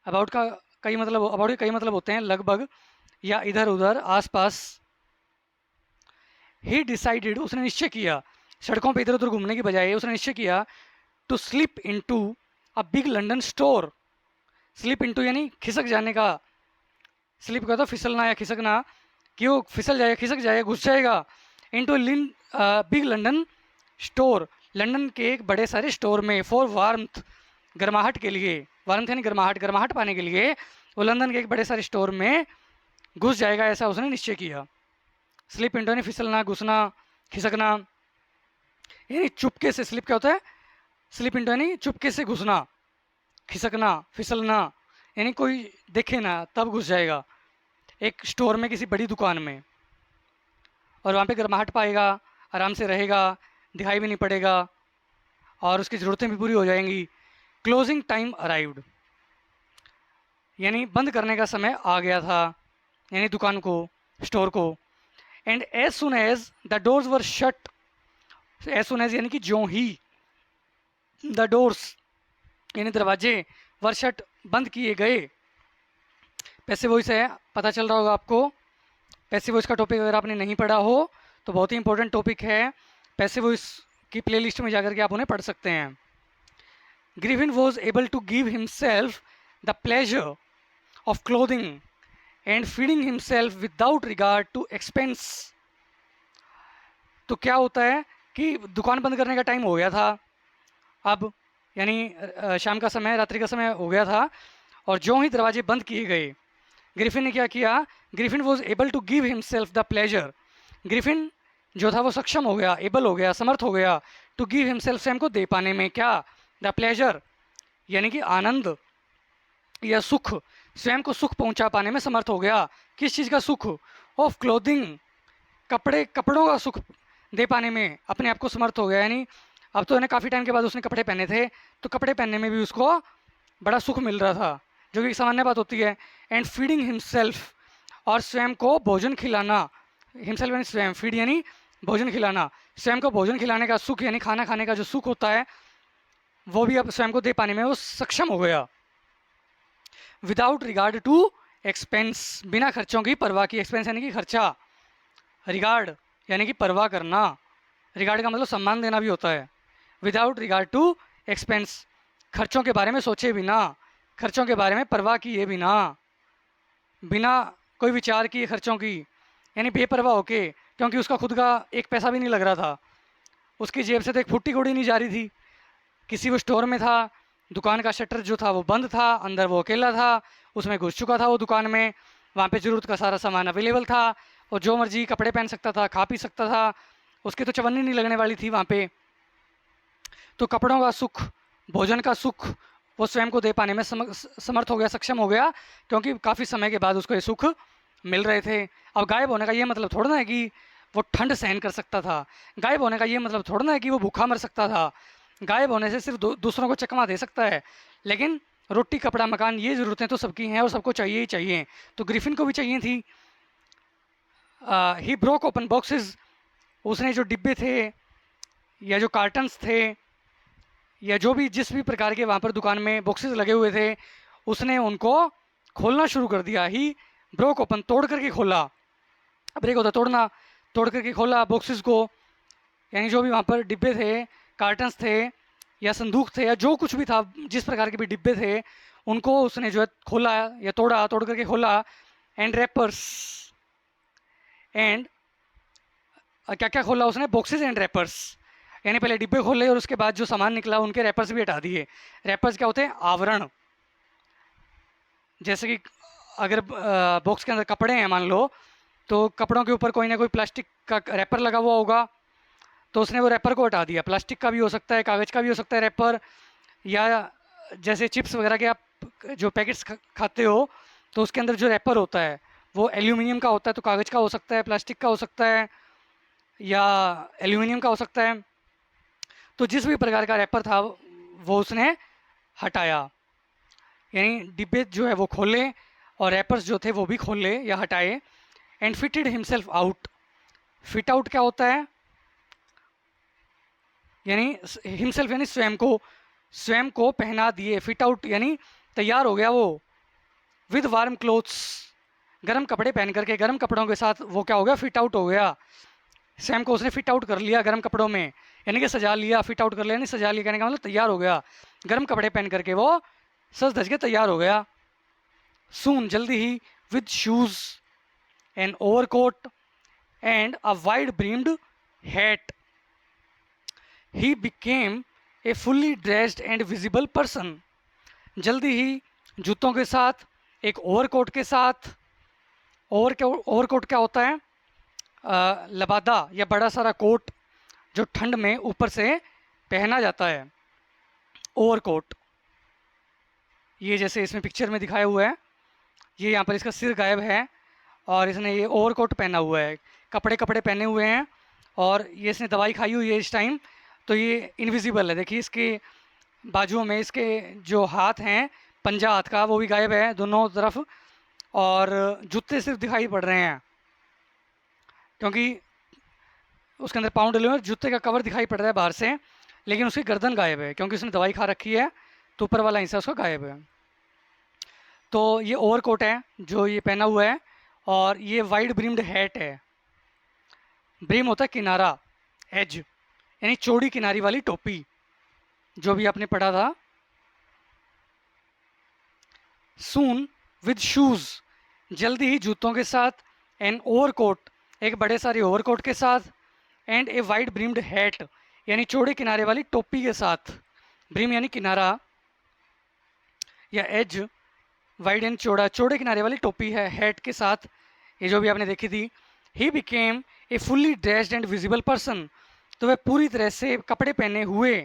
अबाउट का कई मतलब, अबाउट के कई मतलब होते हैं, लगभग या इधर उधर, आसपास। ही डिसाइडेड, उसने निश्चय किया, सड़कों पे इधर उधर घूमने की बजाय उसने निश्चय किया to slip into a big London store. Slip into यानी खिसक जाने का, स्लिप का तो फिसलना या खिसकना, कि वो फिसल जाएगा, खिसक जाएगा, घुस जाएगा into big London store, London के एक बड़े सारे स्टोर में, फॉर वार्मथ, गर्माहट के लिए, वार्मथ यानी गर्माहट, गर्माहट पाने के लिए वो लंदन के एक बड़े सारे स्टोर में घुस जाएगा, ऐसा उसने निश्चय किया। स्लिप इंटो यानी फिसलना, घुसना, खिसकना, यानी चुपके से, स्लिप क्या होता है, स्लिप इंटो यानी चुपके से घुसना, खिसकना, फिसलना, यानी कोई देखे ना तब घुस जाएगा एक स्टोर में, किसी बड़ी दुकान में, और वहाँ पे गर्माहट पाएगा, आराम से रहेगा, दिखाई भी नहीं पड़ेगा और उसकी ज़रूरतें भी पूरी हो जाएंगी। क्लोजिंग टाइम अराइव्ड, यानी बंद करने का समय आ गया था, यानी दुकान को, स्टोर को। And as soon as the doors were shut, as soon as यानी कि ज्यों ही, द डोर्स यानी दरवाजे, वर शट बंद किए गए। पैसिव वॉइस है, पता चल रहा होगा आपको। पैसिव वॉइस का टॉपिक अगर आपने नहीं पढ़ा हो तो बहुत ही इंपॉर्टेंट टॉपिक है, पैसिव वॉइस की प्लेलिस्ट में जाकर के आप उन्हें पढ़ सकते हैं। Griffin was able to give himself the pleasure of clothing and feeding himself without regard to expense. तो क्या होता है कि दुकान बंद करने का टाइम हो गया था अब, यानी शाम का समय, रात्रि का समय हो गया था, और जो ही दरवाजे बंद किए गए, ग्रिफिन ने क्या किया, Griffin was able to give himself the pleasure, Griffin जो था वो सक्षम हो गया, एबल हो गया, समर्थ हो गया, टू गिव हिमसेल्फ, स्वयं को दे पाने में, क्या, द प्लेजर यानी कि आनंद या सुख, स्वयं को सुख पहुंचा पाने में समर्थ हो गया। किस चीज़ का सुख, ऑफ क्लोथिंग, कपड़ों का सुख दे पाने में अपने आप को समर्थ हो गया। यानी अब तो काफ़ी टाइम के बाद उसने कपड़े पहने थे, तो कपड़े पहनने में भी उसको बड़ा सुख मिल रहा था, जो कि सामान्य बात होती है। एंड फीडिंग हिमसेल्फ, और स्वयं को भोजन खिलाना, हिमसेल्फ यानी स्वयं, फीड यानी भोजन खिलाना, स्वयं को भोजन खिलाने का सुख यानी खाना खाने का जो सुख होता है वो भी अब स्वयं को दे पाने में वो सक्षम हो गया। विदाउट रिगार्ड टू एक्सपेंस, बिना खर्चों की परवाह की, एक्सपेंस यानी कि खर्चा, रिगार्ड यानी कि परवाह करना, रिगार्ड का मतलब सम्मान देना भी होता है। विदाउट रिगार्ड टू एक्सपेंस, खर्चों के बारे में सोचे बिना, खर्चों के बारे में परवाह किए बिना, बिना कोई विचार किए खर्चों की, यानी बेपरवाह होके, क्योंकि उसका खुद का एक पैसा भी नहीं लग रहा था, उसकी जेब से तो एक फुट्टी कौड़ी नहीं जा रही थी। किसी वो स्टोर में था, दुकान का शटर जो था वो बंद था, अंदर वो अकेला था, उसमें घुस चुका था वो दुकान में, वहाँ पे ज़रूरत का सारा सामान अवेलेबल था, और जो मर्जी कपड़े पहन सकता था, खा पी सकता था, उसकी तो चवन्नी नहीं लगने वाली थी वहाँ पे। तो कपड़ों का सुख, भोजन का सुख वो स्वयं को दे पाने में समर्थ हो गया, सक्षम हो गया, क्योंकि काफ़ी समय के बाद उसको ये सुख मिल रहे थे। अब गायब होने का ये मतलब थोड़ा ना है कि वो ठंड सहन कर सकता था, गायब होने का ये मतलब थोड़ा ना है कि वो भूखा मर सकता था, गायब होने से सिर्फ दूसरों को चकमा दे सकता है, लेकिन रोटी कपड़ा मकान ये ज़रूरतें तो सबकी हैं और सबको चाहिए ही चाहिए। तो ग्रिफिन को भी चाहिए थी। ही ब्रोक ओपन बॉक्सेस, उसने जो डिब्बे थे या जो कार्टन्स थे या जो भी जिस भी प्रकार के वहाँ पर दुकान में बॉक्सेस लगे हुए थे, उसने उनको खोलना शुरू कर दिया। ही ब्रोक ओपन, तोड़ करके खोला, ब्रेक होता तोड़ना, तोड़ करके खोला बॉक्सेस को, यानी जो भी वहाँ पर डिब्बे थे, कार्टन्स थे या संदूक थे या जो कुछ भी था, जिस प्रकार के भी डिब्बे थे, उनको उसने जो है खोला या तोड़ा, तोड़ करके खोला। एंड रैपर्स, एंड क्या क्या खोला उसने, बॉक्सेस एंड रैपर्स, यानी पहले डिब्बे खोले और उसके बाद जो सामान निकला उनके रैपर्स भी हटा दिए। रैपर्स क्या होते हैं, आवरण, जैसे कि अगर बॉक्स के अंदर कपड़े हैं मान लो, तो कपड़ों के ऊपर कोई ना कोई प्लास्टिक का रैपर लगा हुआ होगा, तो उसने वो रैपर को हटा दिया। प्लास्टिक का भी हो सकता है, कागज़ का भी हो सकता है रैपर, या जैसे चिप्स वगैरह के आप जो पैकेट्स खाते हो तो उसके अंदर जो रैपर होता है वो एल्यूमिनियम का होता है, तो कागज़ का हो सकता है, प्लास्टिक का हो सकता है या एल्यूमिनियम का हो सकता है। तो जिस भी प्रकार का रैपर था वो उसने हटाया, यानी डिब्बे जो है वो खोले और रैपर्स जो थे वो भी खोले या हटाए। And fitted himself out, fit out क्या होता है, यानी हिमसेल्फ यानी स्वयं को पहना दिए। फिट आउट यानी तैयार हो गया वो, विद वार्म क्लोथ्स, गर्म कपड़े पहन करके, गर्म कपड़ों के साथ वो क्या हो गया, फिट आउट हो गया। सैम को उसने फिट आउट कर लिया गर्म कपड़ों में, यानी कि सजा लिया, फिट आउट कर लिया नहीं सजा लिया कहने का मतलब तैयार हो गया, गर्म कपड़े पहन करके वो सज धज के तैयार हो गया। सून जल्दी ही, with shoes an overcoat and a wide brimmed hat, he became a fully dressed and visible person. जल्दी ही जूतों के साथ, एक ओवरकोट के साथ, ओवरकोट क्या होता है, लबादा या बड़ा सारा कोट जो ठंड में ऊपर से पहना जाता है, ओवरकोट। ये जैसे इसमें पिक्चर में दिखाया हुआ है, ये यहाँ पर इसका सिर गायब है और इसने ये ओवरकोट पहना हुआ है, कपड़े कपड़े पहने हुए हैं और ये इसने दवाई खाई हुई है इस टाइम, तो ये इनविजिबल है। देखिए इसके बाजुओं में इसके जो हाथ हैं, पंजा हाथ का वो भी गायब है दोनों तरफ, और जूते सिर्फ दिखाई पड़ रहे हैं क्योंकि उसके अंदर पाँव डले हुए हैं, जूते का कवर दिखाई पड़ रहा है बाहर से, लेकिन उसकी गर्दन गायब है क्योंकि उसने दवाई खा रखी है, तो ऊपर वाला हिस्सा उसका गायब है। तो ये ओवरकोट है जो ये पहना हुआ है, और ये वाइड ब्रिम्ड हैट है। ब्रिम होता है किनारा, एज यानी चौड़ी किनारी वाली टोपी, जो भी आपने पढ़ा था। सून विद शूज, जल्दी ही जूतों के साथ, एन ओवरकोट, एक बड़े सारे ओवरकोट के साथ, and a wide brimmed hat, यानी चौड़े किनारे वाली टोपी के साथ। ब्रिम यानी किनारा या एज, वाइड एंड चौड़ा, चौड़े किनारे वाली टोपी है हैट के साथ, ये जो भी आपने देखी थी। ही became a fully dressed and visible person, तो वह पूरी तरह से कपड़े पहने हुए,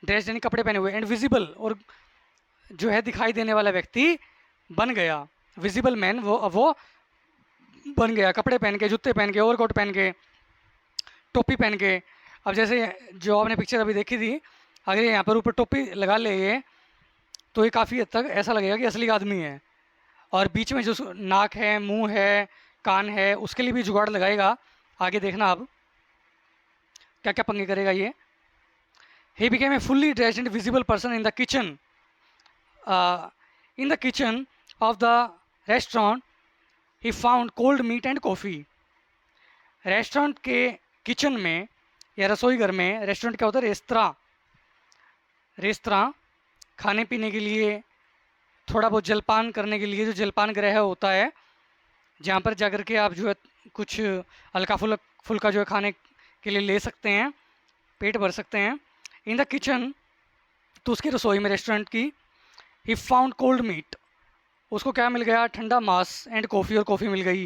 ड्रेस्ड यानी कपड़े पहने हुए, एंड विजिबल और जो है दिखाई देने वाला व्यक्ति बन गया। विजिबल मैन वो बन गया, कपड़े पहन के, जूते पहन के, ओवरकोट पहन के, टोपी पहन के। अब जैसे जो आपने पिक्चर अभी देखी थी, अगर यहाँ पर ऊपर टोपी लगा ले ये, तो ये काफ़ी हद तक ऐसा लगेगा कि असली आदमी है, और बीच में जो नाक है, मुंह है, कान है, उसके लिए भी जुगाड़ लगाएगा। आगे देखना आप क्या क्या पंगे करेगा ये। ही became a fully dressed and visible person in the kitchen, in the kitchen of the restaurant he found cold meat and coffee। Restaurant के किचन में या रसोई घर में, रेस्टोरेंट क्या होता है, रेस्तरां खाने पीने के लिए, थोड़ा बहुत जलपान करने के लिए, जो जलपान गृह होता है जहाँ पर जाकर के आप जो है कुछ हल्का फुल्का जो है खाने के लिए ले सकते हैं, पेट भर सकते हैं। इन द किचन, तो उसकी रसोई में रेस्टोरेंट की, ही फाउंड कोल्ड मीट, उसको क्या मिल गया, ठंडा मांस, एंड कॉफ़ी, और कॉफ़ी मिल गई।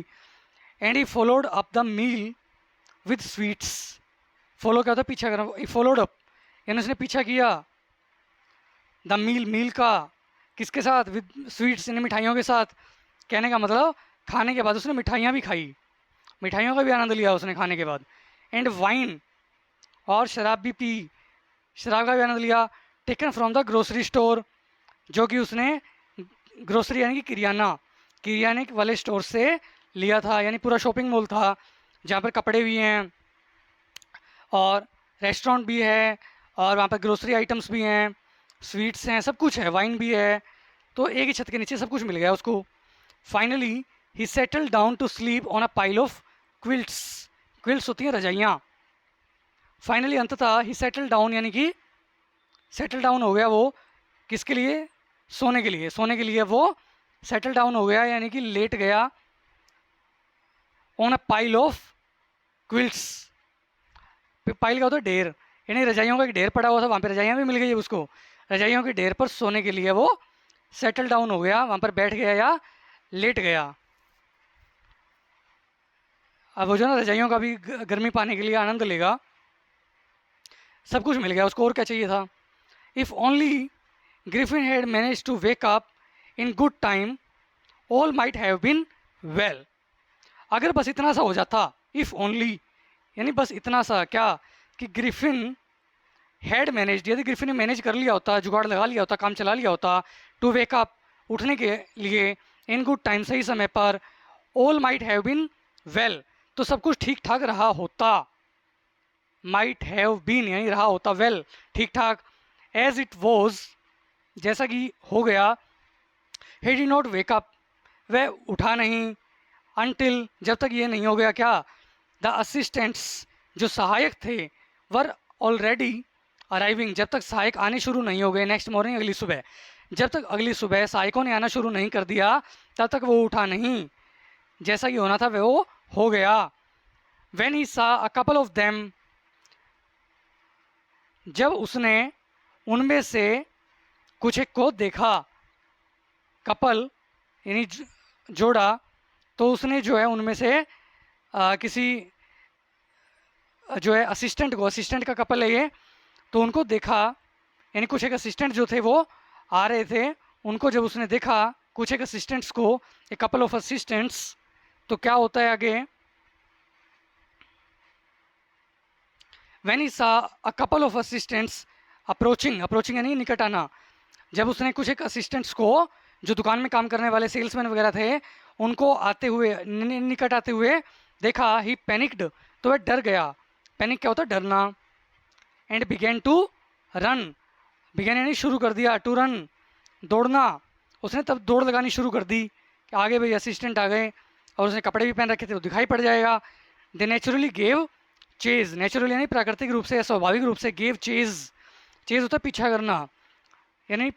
And he followed up the meal with sweets, follow क्या होता है, पीछा करना, ही फॉलोड अप यानी उसने पीछा किया, द मील का, किसके साथ, विद स्वीट्स यानी मिठाइयों के साथ। कहने का मतलब खाने के बाद उसने मिठाइयाँ भी खाई, मिठाइयों का भी आनंद लिया उसने खाने के बाद। एंड वाइन, और शराब भी पी, शराब का भी आनंद लिया। Taken from the grocery store, जो कि उसने ग्रोसरी यानी कि किरियाने वाले स्टोर से लिया था, यानी पूरा शॉपिंग मॉल था जहाँ पर कपड़े भी हैं और रेस्टोरेंट भी है और वहाँ पर ग्रोसरी आइटम्स भी हैं, स्वीट्स हैं, सब कुछ है, वाइन भी है, तो एक ही छत के नीचे सब कुछ मिल गया उसको। Finally he settle down to sleep on a pile of quilts, quilts होती हैं रजाइयाँ। फाइनली अंततः ही सेटल डाउन यानी कि सेटल डाउन हो गया वो, किसके लिए, सोने के लिए, सोने के लिए वो सेटल डाउन हो गया यानी कि लेट गया, on a pile of quilts, pile का होता है ढेर, यानी रजाइयों का एक ढेर पड़ा हुआ था, वहाँ पे रजाइयाँ भी मिल गई उसको, रजाइयों के ढेर पर सोने के लिए वो सेटल डाउन हो गया, वहाँ पर बैठ गया या लेट गया। अब वो जो ना रजाइयों का भी गर्मी पाने के लिए आनंद लेगा, सब कुछ मिल गया उसको, और क्या चाहिए था। If only Griffin had manage to wake up in good time all might have been well, अगर बस इतना सा हो जाता, इफ़ ओनली यानी बस इतना सा क्या, कि ग्रिफिन हैड मैनेज, यदि ग्रिफिन ने मैनेज कर लिया होता, जुगाड़ लगा लिया होता, काम चला लिया होता, टू वेक अप उठने के लिए, इन गुड टाइम सही समय पर, all might have been well तो सब कुछ ठीक ठाक रहा होता, माइट हैव बीन यानी रहा होता, वेल ठीक ठाक, एज इट वॉज जैसा कि हो गया, he did not wake up वह उठा नहीं, अनटिल जब तक ये नहीं हो गया क्या, द असिस्टेंट्स जो सहायक थे वर ऑलरेडी अराइविंग, जब तक सहायक आने शुरू नहीं हो गए, नेक्स्ट मॉर्निंग अगली सुबह, जब तक अगली सुबह सहायकों ने आना शुरू नहीं कर दिया तब तक वो उठा नहीं, जैसा कि होना था वो हो गया। When he saw a couple of them, जब उसने उनमें से कुछ एक को देखा, कपल यानी जोड़ा, तो उसने जो है उनमें से किसी जो है असिस्टेंट को, असिस्टेंट का कपल है ये, तो उनको देखा, यानी कुछ एक असिस्टेंट जो थे वो आ रहे थे, उनको जब उसने देखा कुछ एक असिस्टेंट्स को, ए कपल ऑफ असिस्टेंट्स, तो क्या होता है आगे, व्हेन ही सा a couple of assistants approaching, approaching यानी निकट आना, जब उसने कुछ एक असिस्टेंट्स को जो दुकान में काम करने वाले सेल्समैन वगैरह थे उनको आते हुए निकट आते हुए देखा, ही पैनिक्ड, तो वह डर गया। पैनिक क्या होता है, डरना। And began to run, began यानी शुरू कर दिया, टू रन दौड़ना, उसने तब दौड़ लगानी शुरू कर दी कि आगे भाई असिस्टेंट आ गए और उसने कपड़े भी पहन रखे थे तो दिखाई पड़ जाएगा। दे नेचुरली गेव चेज, नेचुरली यानी प्राकृतिक रूप से, स्वाभाविक रूप से, गेव चेज, चेज होता है पीछा करना, यानी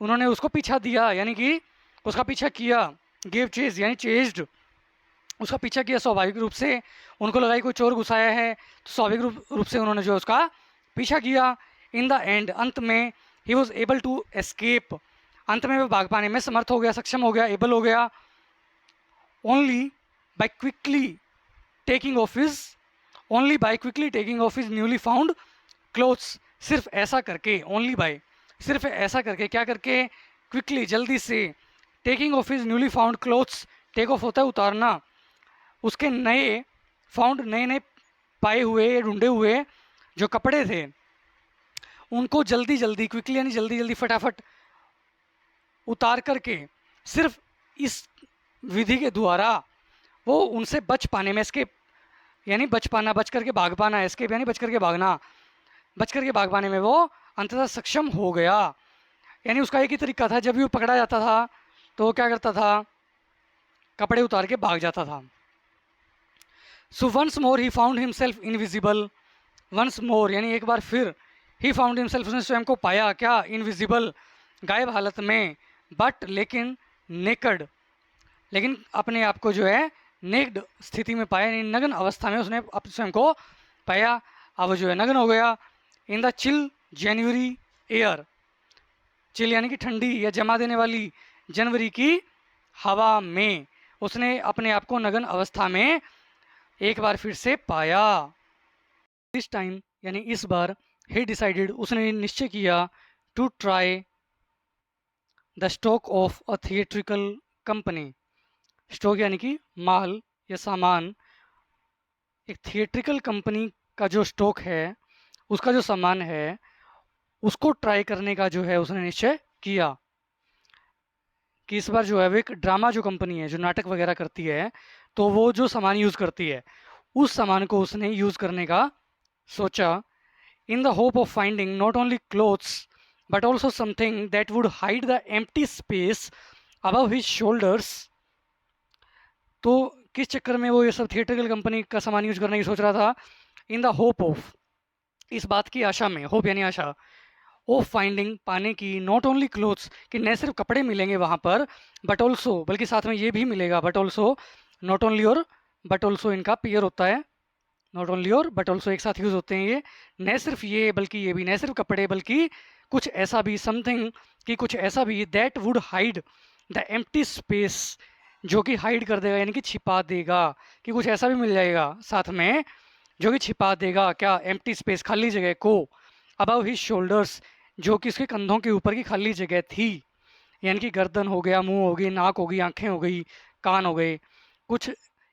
उन्होंने उसको पीछा दिया, यानी कि उसका पीछा किया, गेव चेज यानी चेज्ड, उसका पीछा किया स्वाभाविक रूप से, उनको लगा कि कोई चोर घुसाया है तो स्वाभाविक रूप से उन्होंने जो उसका पीछा किया। इन द एंड, अंत में, he was able to escape, अंत में वह भाग पाने में समर्थ हो गया, सक्षम हो गया, एबल हो गया। Only by quickly taking off his, only by quickly taking off his newly found clothes, सिर्फ ऐसा करके, ओनली बाय सिर्फ ऐसा करके, क्या करके, क्विकली जल्दी से, taking off his newly found clothes, take off होता है उतारना, उसके नए फाउंड, नए नए पाए हुए, ढूंढे हुए जो कपड़े थे उनको जल्दी जल्दी, क्विकली यानी जल्दी जल्दी, फटाफट उतार करके, सिर्फ इस विधि के द्वारा वो उनसे बच पाने में, एस्केप यानी बच पाना, बच करके भाग पाना, एस्केप यानी बच करके भागना, बच करके भाग पाने में वो अंततः सक्षम हो गया। यानी उसका एक ही तरीका था, जब भी वो पकड़ा जाता था तो वो क्या करता था, कपड़े उतार के भाग जाता था। So once more he found himself invisible, once more यानी एक बार फिर, ही फाउंड हिमसेल्फ, उसने स्वयं को पाया क्या, इनविजिबल, गायब हालत में, बट लेकिन नेकड, लेकिन अपने आप को जो है नेक्ड स्थिति में पाया, यानी नग्न अवस्था में उसने अपने स्वयं को पाया, अब जो है नग्न हो गया। In the chill January air, chill यानी कि ठंडी या जमा देने वाली जनवरी की हवा में उसने अपने आप को नग्न अवस्था में एक बार फिर से पाया। दिस टाइम यानी इस बार, ही डिसाइडेड, उसने निश्चय किया, to try the stock of a theatrical company, stock यानी कि माल या सामान, एक थिएट्रिकल कंपनी का जो स्टॉक है, उसका जो सामान है, उसको ट्राई करने का जो है उसने निश्चय किया कि इस बार जो है वो एक ड्रामा जो कंपनी है जो नाटक वगैरह करती है, तो वो जो सामान यूज़ करती है उस सामान को उसने यूज़ करने का सोचा। In the hope of finding not only clothes but also something that would hide the empty space above his shoulders, तो किस चक्कर में वो ये सब थिएट्रिकल कंपनी का सामान यूज करने की सोच रहा था, इन द होप ऑफ, इस बात की आशा में, होप यानी आशा, ऑफ फाइंडिंग पाने की, नॉट ओनली क्लोथ्स कि न सिर्फ कपड़े मिलेंगे वहाँ पर, बट ऑल्सो बल्कि साथ में ये भी मिलेगा, बट ऑल्सो, नॉट ओनली और बट ऑल्सो इनका पेयर होता है, नॉट ओनली और बट ऑल्सो एक साथ यूज़ होते हैं ये, न सिर्फ ये बल्कि ये भी, न सिर्फ कपड़े बल्कि कुछ ऐसा भी, समथिंग कि कुछ ऐसा भी, that would hide the empty space, जो कि हाइड कर देगा यानी कि छिपा देगा, कि कुछ ऐसा भी मिल जाएगा साथ में जो कि छिपा देगा क्या, एम्प्टी स्पेस, खाली जगह को, अबव हिज शोल्डर्स, जो कि उसके कंधों के ऊपर की खाली जगह थी, यानी कि गर्दन हो गया, मुंह हो गई, नाक हो गई, आंखें हो गई, कान हो गए, कुछ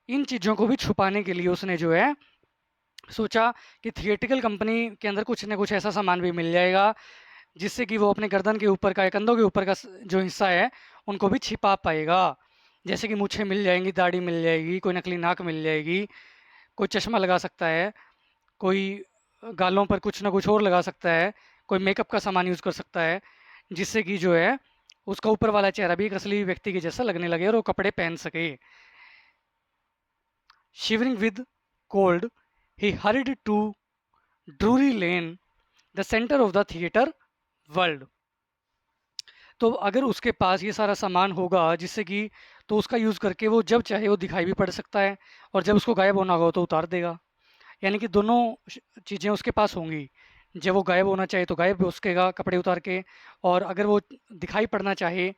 इन चीज़ों को भी छुपाने के लिए उसने जो है सोचा कि थिएट्रिकल कंपनी के अंदर कुछ ना कुछ ऐसा सामान भी मिल जाएगा जिससे कि वो अपने गर्दन के ऊपर का या कंधों के ऊपर का जो हिस्सा है उनको भी छिपा पाएगा, जैसे कि मूछें मिल जाएंगी, दाढ़ी मिल जाएगी, कोई नकली नाक मिल जाएगी, कोई चश्मा लगा सकता है, कोई गालों पर कुछ ना कुछ और लगा सकता है, कोई मेकअप का सामान यूज़ कर सकता है, जिससे कि जो है उसका ऊपर वाला चेहरा भी एक असली व्यक्ति के जैसा लगने लगे और वो कपड़े पहन सके। Shivering with cold, he hurried to Drury Lane, the centre of the theatre world. तो अगर उसके पास ये सारा सामान होगा जिससे कि, तो उसका यूज़ करके वो जब चाहे वो दिखाई भी पड़ सकता है, और जब उसको गायब होना होगा तो उतार देगा। यानी कि दोनों चीज़ें उसके पास होंगी। जब वो गायब होना चाहे तो गायब भी हो सकेगा कपड़े उतार के, और अगर वो दिखाई पड़ना चाहे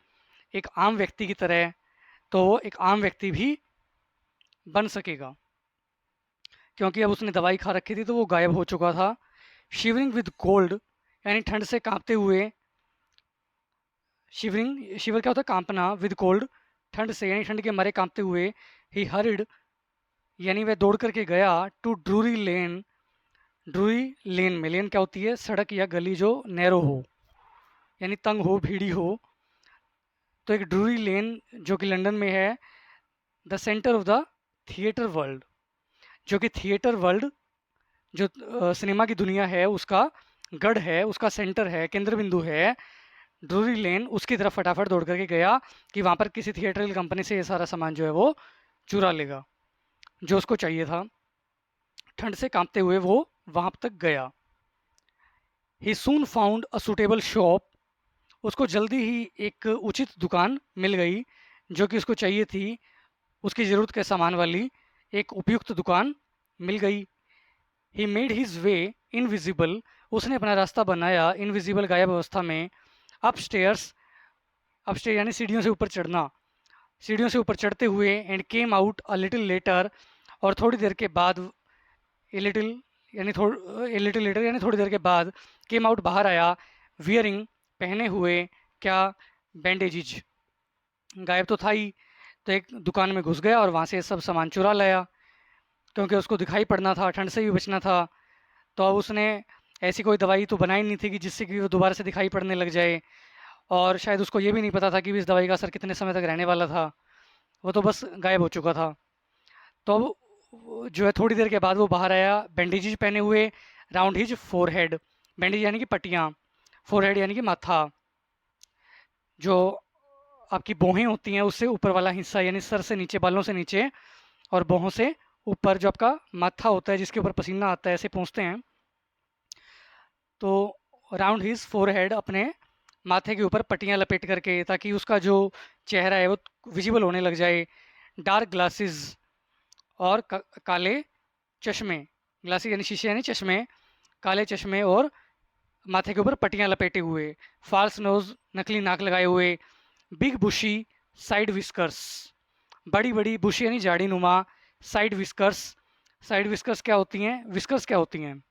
एक आम व्यक्ति की तरह, तो वो एक आम व्यक्ति भी बन सकेगा, क्योंकि अब उसने दवाई खा रखी थी तो वो गायब हो चुका था। शिवरिंग विद कोल्ड, यानी ठंड से कांपते हुए। शिवरिंग, शिवर क्या होता है? कांपना। विद कोल्ड, ठंड से, यानी ठंड के मारे कांपते हुए। ही हरिड, यानी वह दौड़ करके गया टू ड्रूरी लेन। ड्रूरी लेन में, लेन क्या होती है? सड़क या गली जो नैरो हो, यानी तंग हो, भीड़ी हो। तो एक ड्रूरी लेन जो कि लंदन में है, the centre of the theatre world, जो कि थिएटर वर्ल्ड, जो सिनेमा की दुनिया है, उसका गढ़ है, उसका सेंटर है, केंद्र बिंदु है। ड्रूरी लेन, उसकी तरफ फटाफट दौड़ करके गया कि वहाँ पर किसी थिएटरल कंपनी से ये सारा सामान जो है वो चुरा लेगा जो उसको चाहिए था। ठंड से कांपते हुए वो वहाँ तक गया। ही सून फाउंड अ सुटेबल शॉप, उसको जल्दी ही एक उचित दुकान मिल गई जो कि उसको चाहिए थी, उसकी ज़रूरत के सामान वाली एक उपयुक्त दुकान मिल गई। He made his way invisible, उसने अपना रास्ता बनाया इनविजिबल, गायब अवस्था में। अपस्टेयर्स, अपस्टेयर यानी सीढ़ियों से ऊपर चढ़ना, सीढ़ियों से ऊपर चढ़ते हुए। And came out a little letter, और थोड़ी देर के बाद, ए लिटिल यानी ए लिटिल लेटर यानी थोड़ी देर के बाद, केम आउट बाहर आया, वियरिंग पहने हुए, क्या? बैंडेजिज, गायब तो था ही, तो एक दुकान में घुस गया और वहाँ से सब सामान चुरा लाया, क्योंकि उसको दिखाई पड़ना था, ठंड से भी बचना था। तो अब उसने ऐसी कोई दवाई तो बनाई नहीं थी कि जिससे कि वो दोबारा से दिखाई पड़ने लग जाए, और शायद उसको ये भी नहीं पता था कि इस दवाई का असर कितने समय तक रहने वाला था। वो तो बस गायब हो चुका था। तो अब जो है थोड़ी देर के बाद वो बाहर आया, बैंडेजेज पहने हुए, राउंड हिज फोरहेड, बैंडेज यानी कि पट्टियाँ, फोरहेड यानी कि माथा, जो आपकी भौहें होती हैं उससे ऊपर वाला हिस्सा, यानी सर से नीचे, बालों से नीचे, और भौहों से ऊपर जो आपका माथा होता है जिसके ऊपर पसीना आता है, ऐसे पहुँचते हैं। तो राउंड हिज फोरहेड, अपने माथे के ऊपर पट्टियाँ लपेट करके, ताकि उसका जो चेहरा है वो विजिबल होने लग जाए। डार्क ग्लासेस, और काले चश्मे, ग्लासेस यानी शीशे यानी चश्मे, काले चश्मे, और माथे के ऊपर पट्टियाँ लपेटे हुए। फाल्स नोज, नकली नाक लगाए हुए। बिग बुशी साइड विस्कर्स, बड़ी बड़ी, बुशी यानी झाड़ी नुमा, साइड विस्कर्स, साइड विस्कर्स क्या होती हैं? विस्कर्स क्या होती हैं?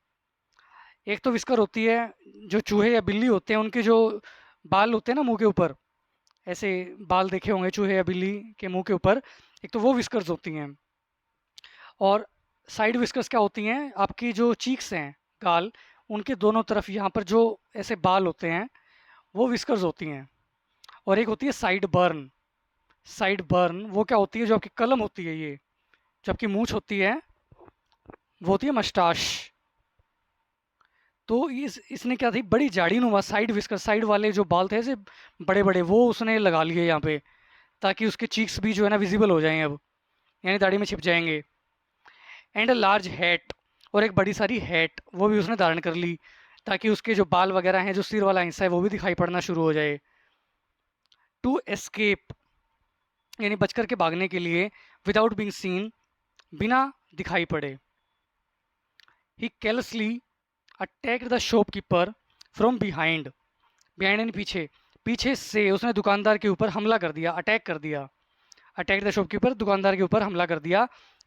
एक तो विस्कर होती है जो चूहे या बिल्ली होते हैं, उनके जो बाल होते हैं ना मुंह के ऊपर, ऐसे बाल देखे होंगे चूहे या बिल्ली के मुंह के ऊपर, एक तो वो विस्कर्स होती हैं। और साइड विस्कर्स क्या होती हैं? आपकी जो चीक्स हैं, गाल, उनके दोनों तरफ यहाँ पर जो ऐसे बाल होते हैं, वो विस्कर्स होती हैं। और एक होती है साइड बर्न, साइड बर्न वो क्या होती है? जो आपकी कलम होती है, ये जो आपकी मूंछ होती है, वो होती है मस्टाश। तो इसने क्या थी, बड़ी झाड़ी नुमा साइड विस्कर, साइड वाले जो बाल थे ऐसे बड़े बड़े, वो उसने लगा लिए यहाँ पे, ताकि उसके चीक्स भी जो है ना विजिबल हो जाएं अब, यानी दाढ़ी में छिप जाएंगे। एंड अ लार्ज हैट, और एक बड़ी सारी हैट वो भी उसने धारण कर ली, ताकि उसके जो बाल वगैरह हैं, जो सिर वाला हिस्सा है, वो भी दिखाई पड़ना शुरू हो जाए। टू एस्केप, यानी बच करके भागने के लिए। विदाउट बीइंग सीन, बिना दिखाई पड़े। He carelessly attacked the shopkeeper from behind, behind यानी पीछे, पीछे से उसने दुकानदार के ऊपर हमला कर दिया, अटैक कर दिया। अटैक द शॉपकीपर, दुकानदार के ऊपर हमला कर दिया।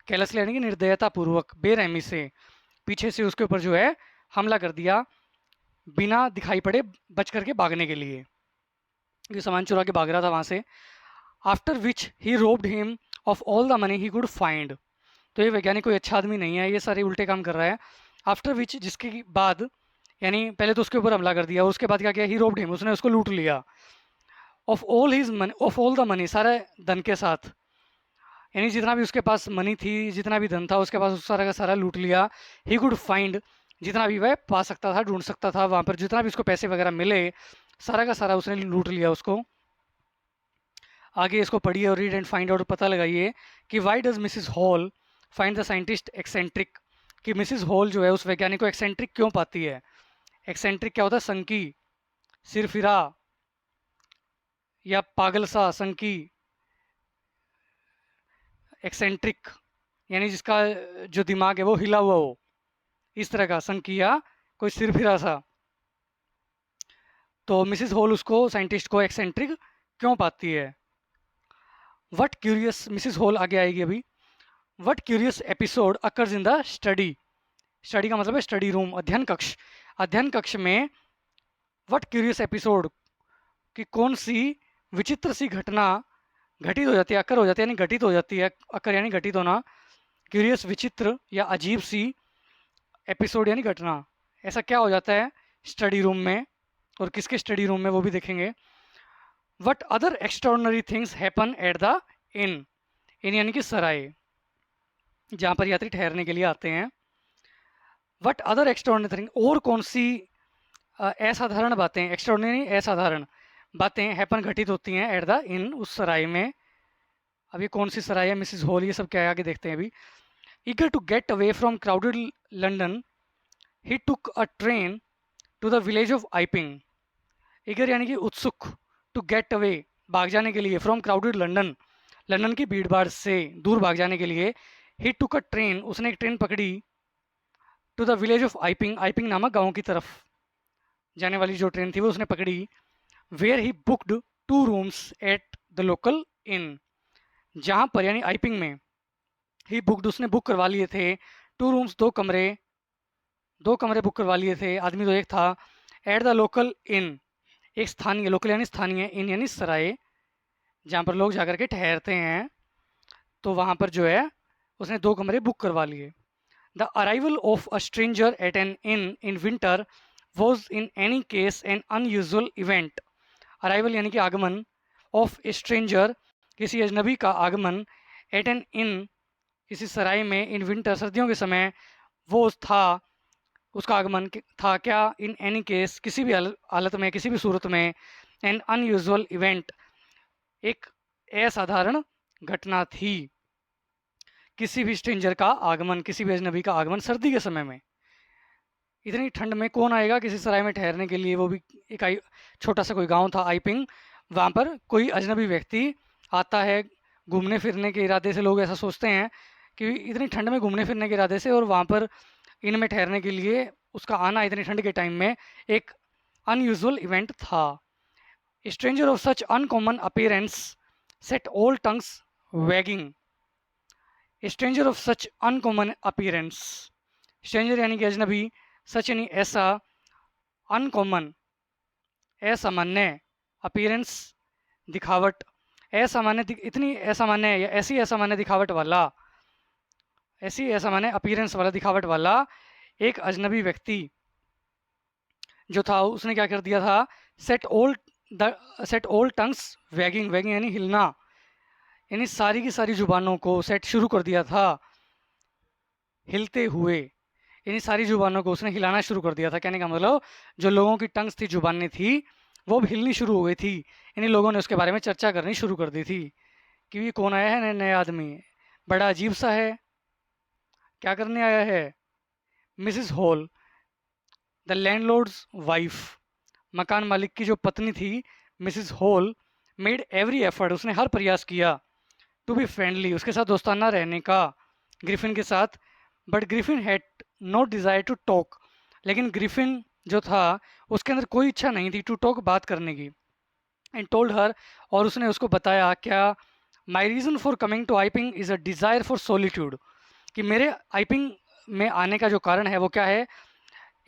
केयरलेसली यानी कि निर्दयता पूर्वक, बेरहमी से, पीछे से उसके ऊपर जो है हमला कर दिया, बिना दिखाई पड़े, बच करके भागने के लिए, ये सामान चुरा के भाग रहा था वहाँ से। After which he robed him of all the money he could find, तो ये वैज्ञानिक कोई अच्छा आदमी नहीं है, ये सारे उल्टे काम कर रहा है। आफ्टर विच, जिसके बाद, यानी पहले तो उसके ऊपर हमला कर दिया, उसके बाद क्या किया? ही रोब्ड हिम, उसने उसको लूट लिया। Of all his money, of all the money, सारे धन के साथ, यानी जितना भी उसके पास मनी थी, जितना भी धन था उसके पास, उस सारा का सारा लूट लिया। ही कुड फाइंड, जितना भी वह पा सकता था, ढूंढ सकता था, वहाँ पर जितना भी उसको पैसे वगैरह मिले, सारा का सारा उसने लूट लिया उसको। आगे इसको पढ़िए और रीड एंड फाइंड आउट, पता लगाइए कि why does Mrs hall find the scientist eccentric, कि मिसिस हॉल जो है उस वैज्ञानिक को एक्सेंट्रिक क्यों पाती है। एक्सेंट्रिक क्या होता है? संकी, सिरफिरा या पागल सा, संकी, एक्सेंट्रिक यानी जिसका जो दिमाग है वो हिला हुआ हो, इस तरह का संकी या कोई सिरफिरा सा। तो मिसिस हॉल उसको, साइंटिस्ट को, एक्सेंट्रिक क्यों पाती है। वट क्यूरियस, मिसिस हॉल आगे आएगी अभी। What curious episode occurs in the study. Study का मतलब है स्टडी रूम, अध्ययन कक्ष। अध्ययन कक्ष में वट क्यूरियस एपिसोड कि कौन सी विचित्र सी घटना घटित हो जाती है, अकर हो जाती है, यानी घटित हो जाती है। अकर यानी घटित होना, क्यूरियस विचित्र या अजीब सी, एपिसोड यानी घटना। ऐसा क्या हो जाता है स्टडी रूम में, और किसके स्टडी रूम में वो भी देखेंगे। What other extraordinary things happen at the inn. Inn यानी कि सराय, जहाँ पर यात्री ठहरने के लिए आते हैं। वट अदर एक्स्ट्रॉर्डनरी थिंग, और कौन सी असाधारण बातें, एक्स्ट्रॉर्डनरी असाधारण बातें हैपन घटित होती हैं एट द इन, उस सराय में। अभी कौन सी सराय है, मिसिस हॉल, ये सब क्या है आगे देखते हैं अभी। Eager to get away from crowded London he took a train to the village of Iping. Eager यानी कि उत्सुक, टू गेट अवे भाग जाने के लिए, फ्रॉम क्राउडेड लंडन, लंदन की भीड़ भाड़ से दूर भाग जाने के लिए। ही टुक अ ट्रेन, उसने एक ट्रेन पकड़ी, टू द विलेज ऑफ आइपिंग, आइपिंग नामक गाँव की तरफ जाने वाली जो ट्रेन थी वो उसने पकड़ी। Where he booked 2 rooms at the local inn, जहाँ पर यानी आइपिंग में, ही बुकड उसने बुक करवा लिए थे, 2 रूम्स, 2 कमरे, 2 कमरे बुक करवा लिए थे, आदमी तो एक था। एट द लोकल इन, एक स्थानीय, लोकल यानी स्थानीय, इन यानी सराय, जहाँ पर लोग जाकर के ठहरते हैं। तो वहाँ पर जो है उसने 2 कमरे बुक करवा लिए। The arrival of a stranger at an inn in winter was in any case an unusual event. Arrival यानी कि आगमन, ऑफ ए स्ट्रेंजर, किसी अजनबी का आगमन, एट एन इन, किसी सराय में, इन विंटर, सर्दियों के समय, वो था, उसका आगमन था क्या, इन एनी केस, किसी भी हालत में, किसी भी सूरत में, एन अनयूजुअल इवेंट, एक असाधारण घटना थी। किसी भी स्ट्रेंजर का आगमन, किसी भी अजनबी का आगमन सर्दी के समय में। इतनी ठंड में कौन आएगा किसी सराय में ठहरने के लिए, वो भी एक छोटा सा कोई गांव था आइपिंग, वहाँ पर कोई अजनबी व्यक्ति आता है घूमने फिरने के इरादे से। लोग ऐसा सोचते हैं कि इतनी ठंड में घूमने फिरने के इरादे से, और वहाँ पर इन में ठहरने के लिए उसका आना इतनी ठंड के टाइम में एक अनयूजुअल इवेंट था। Stranger of such uncommon appearance set all tongues waging. Stranger of such uncommon appearance, stranger यानी कि अजनबी, सच यानी ऐसा, अनकॉमन असामान्य, अपीयरेंस दिखावट, असामान्य, इतनी असामान्य या ऐसी असामान्य दिखावट वाला, ऐसी असामान्य अपीयरेंस वाला, दिखावट वाला एक अजनबी व्यक्ति जो था, उसने क्या कर दिया था, set all tongues waging, waging यानी हिलना, यानी सारी की सारी जुबानों को सेट शुरू कर दिया था, हिलते हुए, यानी सारी जुबानों को उसने हिलाना शुरू कर दिया था। कहने का मतलब जो लोगों की टंग्स थी, जुबानें थी, वो भी हिलनी शुरू हो गई थी। यानी लोगों ने उसके बारे में चर्चा करनी शुरू कर दी थी कि ये कौन आया है नया आदमी, बड़ा अजीब सा है, क्या करने आया है। Mrs hall, the landlords wife, मकान मालिक की जो पत्नी थी, Mrs hall, made every effort, उसने हर प्रयास किया, टू बी फ्रेंडली, उसके साथ दोस्ताना रहने का, ग्रिफिन के साथ। But Griffin had no desire to talk, लेकिन ग्रिफिन जो था उसके अंदर कोई इच्छा नहीं थी टू टॉक, बात करने की। एंड टोल्ड हर, और उसने उसको बताया क्या, my reason for coming to Iping is a desire for solitude, कि मेरे आइपिंग में आने का जो कारण है वो क्या है,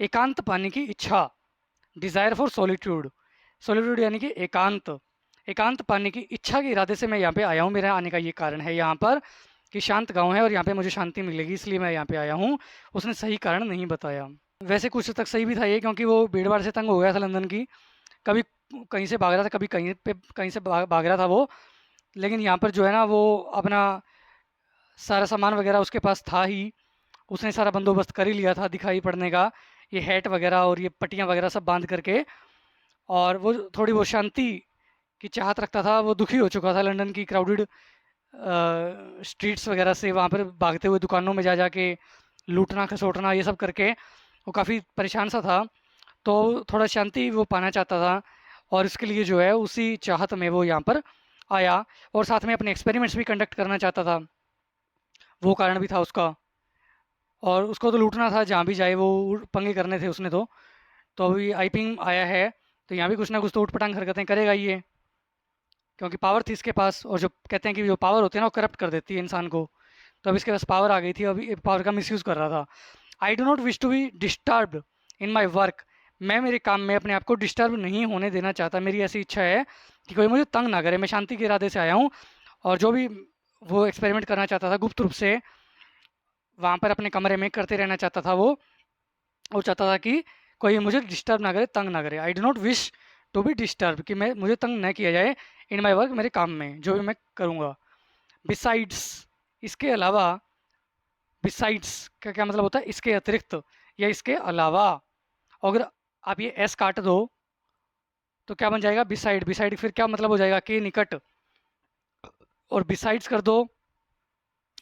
एकांत पाने की इच्छा, डिज़ायर फॉर सोलिट्यूड, सोलिट्यूड यानी कि एकांत, एकांत पाने की इच्छा के इरादे से मैं यहाँ पे आया हूँ, मेरे आने का ये कारण है यहाँ पर कि शांत गांव है और यहाँ पे मुझे शांति मिलेगी, इसलिए मैं यहाँ पे आया हूँ। उसने सही कारण नहीं बताया। वैसे कुछ तक सही भी था ये, क्योंकि वो भीड़ भाड़ से तंग हो गया था लंदन की, कभी कहीं से भाग रहा था, कभी कहीं से भाग रहा था वो। लेकिन यहाँ पर जो है ना, वो अपना सारा सामान वगैरह उसके पास था ही, उसने सारा बंदोबस्त कर ही लिया था दिखाई पड़ने का, ये हैट वगैरह और ये पट्टियाँ वगैरह सब बांध करके। और वो थोड़ी बहुत शांति की चाहत रखता था, वो दुखी हो चुका था लंदन की क्राउडेड स्ट्रीट्स वगैरह से, वहाँ पर भागते हुए दुकानों में जा जा के लूटना खसोटना ये सब करके वो काफ़ी परेशान सा था। तो थोड़ा शांति वो पाना चाहता था और इसके लिए जो है उसी चाहत में वो यहाँ पर आया और साथ में अपने एक्सपेरिमेंट्स भी कंडक्ट करना चाहता था, वो कारण भी था उसका। और उसको तो लूटना था, जहाँ भी जाए वो पंगे करने थे उसने तो अभी आईपिंग आया है तो यहाँ भी कुछ ना कुछ तो उठपटांग हरकतें करेगा ही ये, क्योंकि पावर थी इसके पास। और जो कहते हैं कि जो पावर होती है ना वो करप्ट कर देती है इंसान को, तो अब इसके पास पावर आ गई थी, अभी पावर का मिसयूज़ कर रहा था। I do not wish to be disturbed in my work. मैं मेरे काम में अपने आप को डिस्टर्ब नहीं होने देना चाहता। मेरी ऐसी इच्छा है कि कोई मुझे तंग ना करे। मैं शांति के इरादे से आया हूँ और जो भी वो एक्सपेरिमेंट करना चाहता था गुप्त रूप से वहाँ पर अपने कमरे में करते रहना चाहता था, वो चाहता था कि कोई मुझे डिस्टर्ब ना करे, तंग ना करे। I do not wish to be disturb, कि मैं मुझे तंग न किया जाए इन माई वर्क, मेरे काम में जो भी मैं करूँगा। बिसाइड्स, इसके अलावा। बिसाइड्स का क्या मतलब होता है? इसके अतिरिक्त या इसके अलावा। अगर आप ये एस काट दो तो क्या बन जाएगा? बिसाइड। बिसाइड फिर क्या मतलब हो जाएगा? के निकट। और बिसाइड्स कर दो,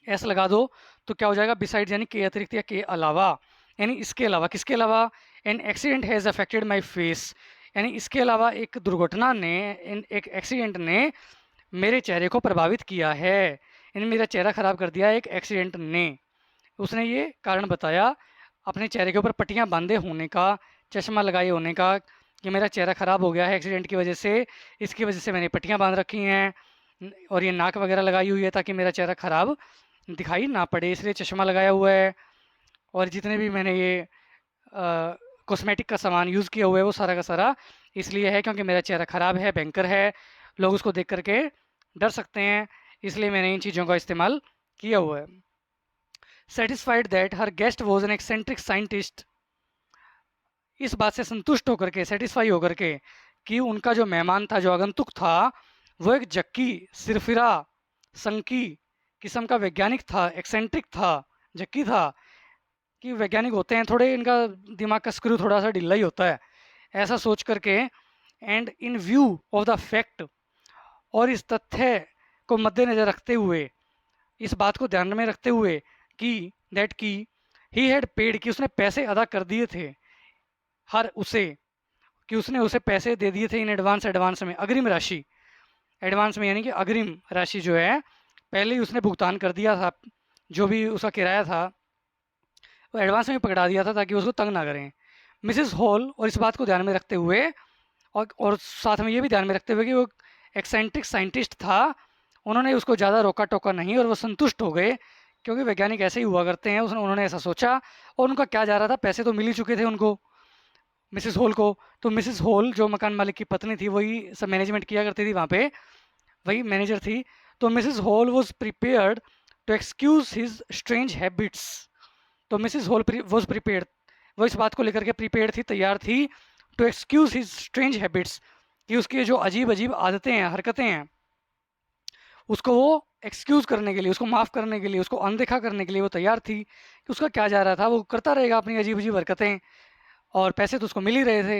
एस लगा दो, तो क्या हो जाएगा? बिसाइड्स यानी के अतिरिक्त या के अलावा, यानी इसके अलावा। किसके अलावा? An accident has affected my face, यानी इसके अलावा एक दुर्घटना ने, एक एक्सीडेंट ने मेरे चेहरे को प्रभावित किया है, यानी मेरा चेहरा ख़राब कर दिया एक एक्सीडेंट ने। उसने ये कारण बताया अपने चेहरे के ऊपर पट्टियाँ बांधे होने का, चश्मा लगाए होने का, कि मेरा चेहरा ख़राब हो गया है एक्सीडेंट की वजह से, इसकी वजह से मैंने पट्टियाँ बांध रखी हैं और ये नाक वगैरह लगाई हुई है ताकि मेरा चेहरा ख़राब दिखाई ना पड़े, इसलिए चश्मा लगाया हुआ है। और जितने भी मैंने ये कॉस्मेटिक का सामान यूज़ किया हुआ है वो सारा का सारा इसलिए है क्योंकि मेरा चेहरा ख़राब है, भयंकर है, लोग उसको देख करके डर सकते हैं, इसलिए मैंने इन चीज़ों का इस्तेमाल किया हुआ है। Satisfied that her guest was an eccentric scientist, इस बात से संतुष्ट होकर के, सेटिस्फाई होकर के, कि उनका जो मेहमान था, जो आगंतुक था, वो एक जक्की, सिरफिरा, संकी किस्म का वैज्ञानिक था, एक्सेंट्रिक था, जक्की था। कि वैज्ञानिक होते हैं थोड़े, इनका दिमाग का स्क्रू थोड़ा सा ढीला ही होता है, ऐसा सोच करके। And in view of the fact, और इस तथ्य को मद्देनज़र रखते हुए, इस बात को ध्यान में रखते हुए कि दैट की ही हैड पेड, कि उसने पैसे अदा कर दिए थे, हर उसे, कि उसने उसे पैसे दे दिए थे इन एडवांस, एडवांस में, अग्रिम राशि, एडवांस में यानी कि अग्रिम राशि जो है पहले ही उसने भुगतान कर दिया था, जो भी उसका किराया था वो एडवांस में पकड़ा दिया था ताकि उसको तंग ना करें। मिसेस हॉल, और इस बात को ध्यान में रखते हुए और साथ में ये भी ध्यान में रखते हुए कि वो एक्सेंट्रिक साइंटिस्ट था, उन्होंने उसको ज़्यादा रोका टोका नहीं और वो संतुष्ट हो गए, क्योंकि वैज्ञानिक ऐसे ही हुआ करते हैं। उन्होंने ऐसा सोचा और उनका क्या जा रहा था, पैसे तो मिल ही चुके थे उनको, मिसेस हॉल को। तो मिसेस हॉल जो मकान मालिक की पत्नी थी, वही सब मैनेजमेंट किया करती थी वहाँ पे, वही मैनेजर थी। तो Mrs Hall was prepared to excuse his strange habits, तो मिसेस हॉल वॉज प्रिपेयर्ड, वो इस बात को लेकर के प्रिपेयर्ड थी, तैयार थी, to excuse his strange habits, कि उसकी जो अजीब अजीब आदतें हैं, हरकतें हैं, उसको वो एक्सक्यूज करने के लिए, उसको माफ़ करने के लिए, उसको अनदेखा करने के लिए वो तैयार थी। कि उसका क्या जा रहा था, वो करता रहेगा अपनी अजीब अजीब हरकतें और पैसे तो उसको मिल ही रहे थे।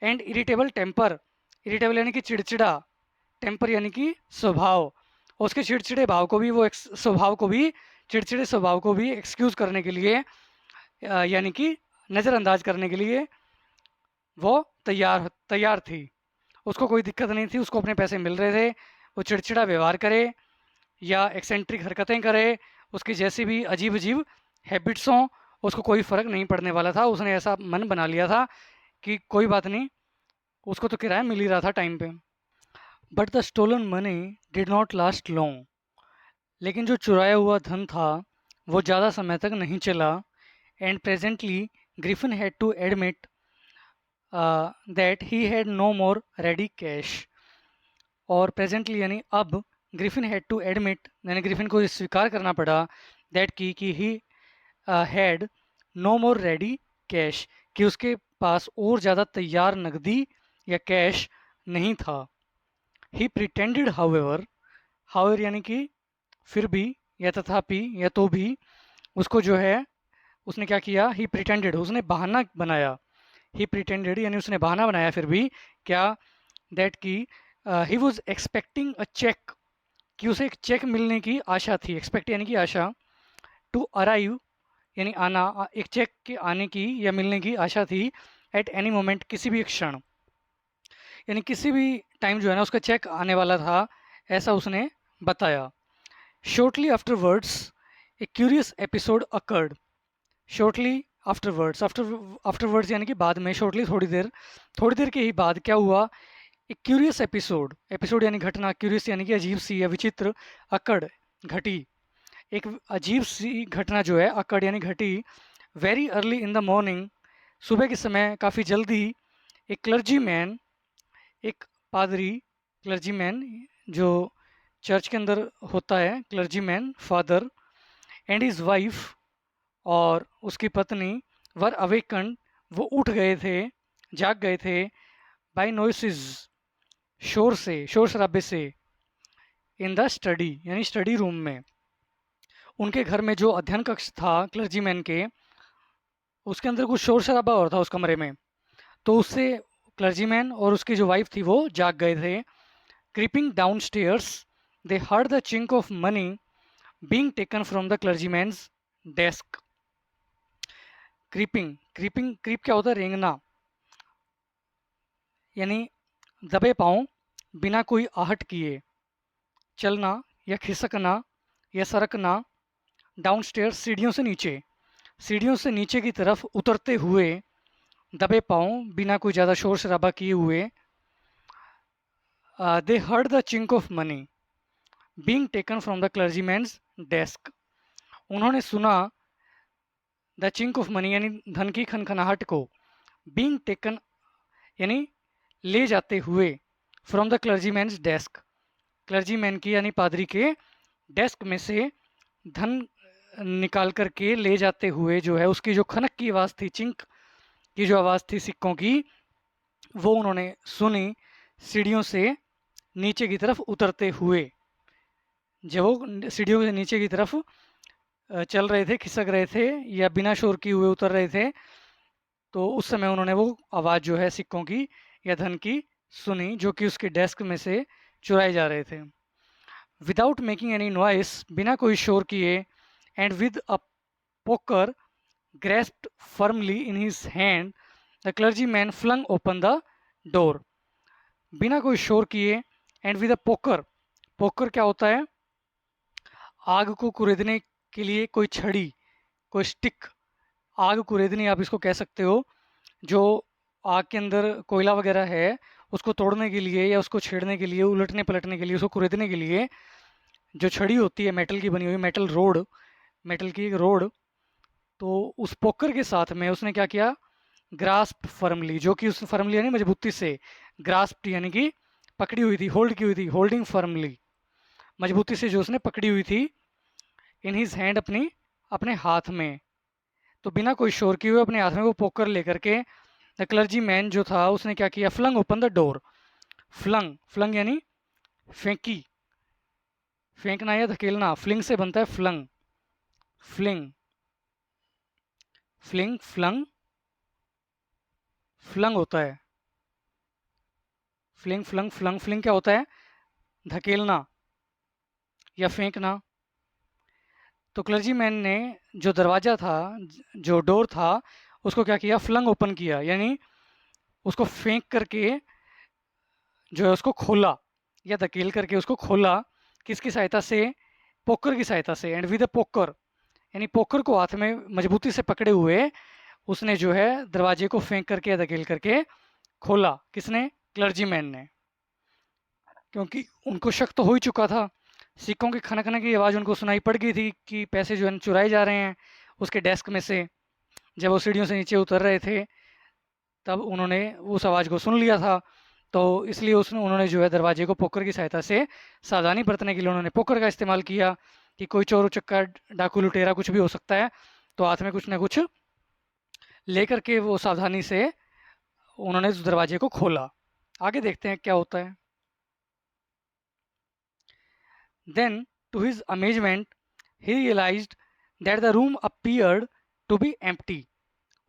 एंड इरिटेबल टेम्पर, इरिटेबल यानी कि चिड़चिड़ा, टेम्पर यानी कि स्वभाव, और उसके चिड़चिड़े भाव को भी वो स्वभाव को भी, चिड़चिड़े स्वभाव को भी एक्सक्यूज़ करने के लिए, यानी कि नज़रअंदाज करने के लिए वो तैयार तैयार थी। उसको कोई दिक्कत नहीं थी, उसको अपने पैसे मिल रहे थे, वो चिड़चिड़ा व्यवहार करे या एक्सेंट्रिक हरकतें करे, उसकी जैसी भी अजीब अजीब हैबिट्स हों, उसको कोई फ़र्क नहीं पड़ने वाला था। उसने ऐसा मन बना लिया था कि कोई बात नहीं, उसको तो किराया मिल ही रहा था टाइम पे। But the stolen money did not last long, लेकिन जो चुराया हुआ धन था वो ज़्यादा समय तक नहीं चला। And presently Griffin had to admit that he had no more ready cash, और प्रेजेंटली यानी अब, ग्रिफिन हैड टू एडमिट यानी ग्रिफिन को स्वीकार करना पड़ा, दैट की he had no more ready cash, कि उसके पास और ज़्यादा तैयार नकदी या कैश नहीं था। ही प्रिटेंडेड हाउएवर, हाउएवर यानी कि फिर भी या तथापि या तो भी, उसको जो है उसने क्या किया, ही प्रिटेंडेड, उसने बहाना बनाया, ही प्रिटेंडेड यानी उसने बहाना बनाया फिर भी, क्या, दैट की he was expecting a cheque, कि उसे एक चेक मिलने की आशा थी, एक्सपेक्ट यानी कि आशा, टू अराइव यानी आना, एक चेक के आने की या मिलने की आशा थी। एट एनी मोमेंट, किसी भी क्षण, यानी किसी भी टाइम जो है ना उसका चेक आने वाला था, ऐसा उसने बताया। Shortly afterwards a curious episode occurred. Shortly afterwards, afterwards यानी कि बाद में, शॉर्टली थोड़ी देर के ही बाद क्या हुआ, एक क्यूरियस एपिसोड, एपिसोड यानी घटना, क्यूरियस यानी कि अजीब सी या विचित्र, अकड़ घटी, एक अजीब सी घटना जो है अकड़ यानी घटी, very early in the morning, सुबह के समय काफ़ी जल्दी, एक क्लर्जी मैन, एक पादरी, क्लर्जी मैन जो चर्च के अंदर होता है, clergy man father, and his wife, और उसकी पत्नी, वर अवेकन, वो उठ गए थे, जाग गए थे, बाय नॉइसेस, शोर से, शोर शराबे से, इन द स्टडी यानी स्टडी रूम में, उनके घर में जो अध्ययन कक्ष था क्लर्जीमैन के, उसके अंदर कुछ शोर शराबा हो रहा था उस कमरे में, तो उससे क्लर्जीमैन और उसकी जो वाइफ थी वो जाग गए थे। Creeping downstairs, they heard the chink of money being taken from the clergyman's desk. Creeping, creep क्या होता है, रेंगना, यानी दबे पाँव, बिना कोई आहट किए, चलना या खिसकना या सरकना, डाउन स्टेयर्स, सीढ़ियों से नीचे, सीढ़ियों से नीचे की तरफ उतरते हुए, दबे पाँव, बिना कोई ज़्यादा शोर शराबा किए हुए, they heard the chink of money being taken from the clergyman's desk. उन्होंने सुना द चिंक ऑफ मनी यानी धन की खनखनाहट को, बींग टेकन यानी ले जाते हुए, from the clergyman's desk, clergyman की यानी पादरी के डेस्क में से धन निकाल करके ले जाते हुए, जो है उसकी जो खनक की आवाज़ थी, चिंक की जो आवाज़ थी सिक्कों की, वो उन्होंने सुनी सीढ़ियों से नीचे की तरफ उतरते हुए। जब वो सीढ़ियों से नीचे की तरफ चल रहे थे, खिसक रहे थे या बिना शोर किए हुए उतर रहे थे, तो उस समय उन्होंने वो आवाज़ जो है सिक्कों की या धन की सुनी, जो कि उसके डेस्क में से चुराए जा रहे थे। विदाउट मेकिंग एनी नॉइस, बिना कोई शोर किए, and with a poker grasped firmly in his hand, the clergyman flung open the door. बिना कोई शोर किए, and with a poker, poker क्या होता है, आग को कुरेदने के लिए कोई छड़ी, कोई स्टिक, आग कुरेदनी आप इसको कह सकते हो, जो आग के अंदर कोयला वगैरह है उसको तोड़ने के लिए या उसको छेड़ने के लिए, उलटने पलटने के लिए, उसको कुरेदने के लिए जो छड़ी होती है, मेटल की बनी हुई, मेटल रोड, मेटल की एक रोड, तो उस पोकर के साथ में उसने क्या किया, ग्रास्प फर्मली, जो कि उस फर्मली यानी मजबूती से, ग्रास्प यानी कि पकड़ी हुई थी, होल्ड की हुई थी, होल्डिंग फर्मली, मजबूती से जो उसने पकड़ी हुई थी, इन हिज हैंड, अपनी अपने हाथ में, तो बिना कोई शोर किए हुए अपने हाथ में वो पोकर लेकर के, द क्लर्जी मैन जो था उसने क्या किया, flung open the door, flung, flung यानी फेंकी, फेंकना या धकेलना, फ्लिंग से बनता है flung, fling, fling, flung, flung होता है, फ्लिंग, फ्लंग, फ्लंग, फ्लिंग क्या होता है, धकेलना या फेंकना। तो क्लर्जी मैन ने जो दरवाज़ा था, जो डोर था, उसको क्या किया, फ्लंग ओपन किया, यानी उसको फेंक करके जो है उसको खोला या धकेल करके उसको खोला, किसकी सहायता से, पोकर की सहायता से, एंड विद अ पोकर, यानी पोकर को हाथ में मजबूती से पकड़े हुए उसने जो है दरवाजे को फेंक करके या धकेल करके खोला, किसने, क्लर्जी मैन ने, क्योंकि उनको शक तो हो ही चुका था, सिक्कों की खनकने की आवाज़ उनको सुनाई पड़ गई थी कि पैसे जो है चुराए जा रहे हैं उसके डेस्क में से, जब वो सीढ़ियों से नीचे उतर रहे थे तब उन्होंने उस आवाज़ को सुन लिया था, तो इसलिए उन्होंने जो है दरवाजे को पोकर की सहायता से सावधानी बरतने के लिए उन्होंने पोकर का इस्तेमाल किया, कि कोई चोर उचक्का, डाकू लुटेरा कुछ भी हो सकता है, तो हाथ में कुछ ना कुछ लेकर के वो सावधानी से उन्होंने उस दरवाजे को खोला। आगे देखते हैं क्या होता है। Then to his amazement he realised that the room appeared to be empty.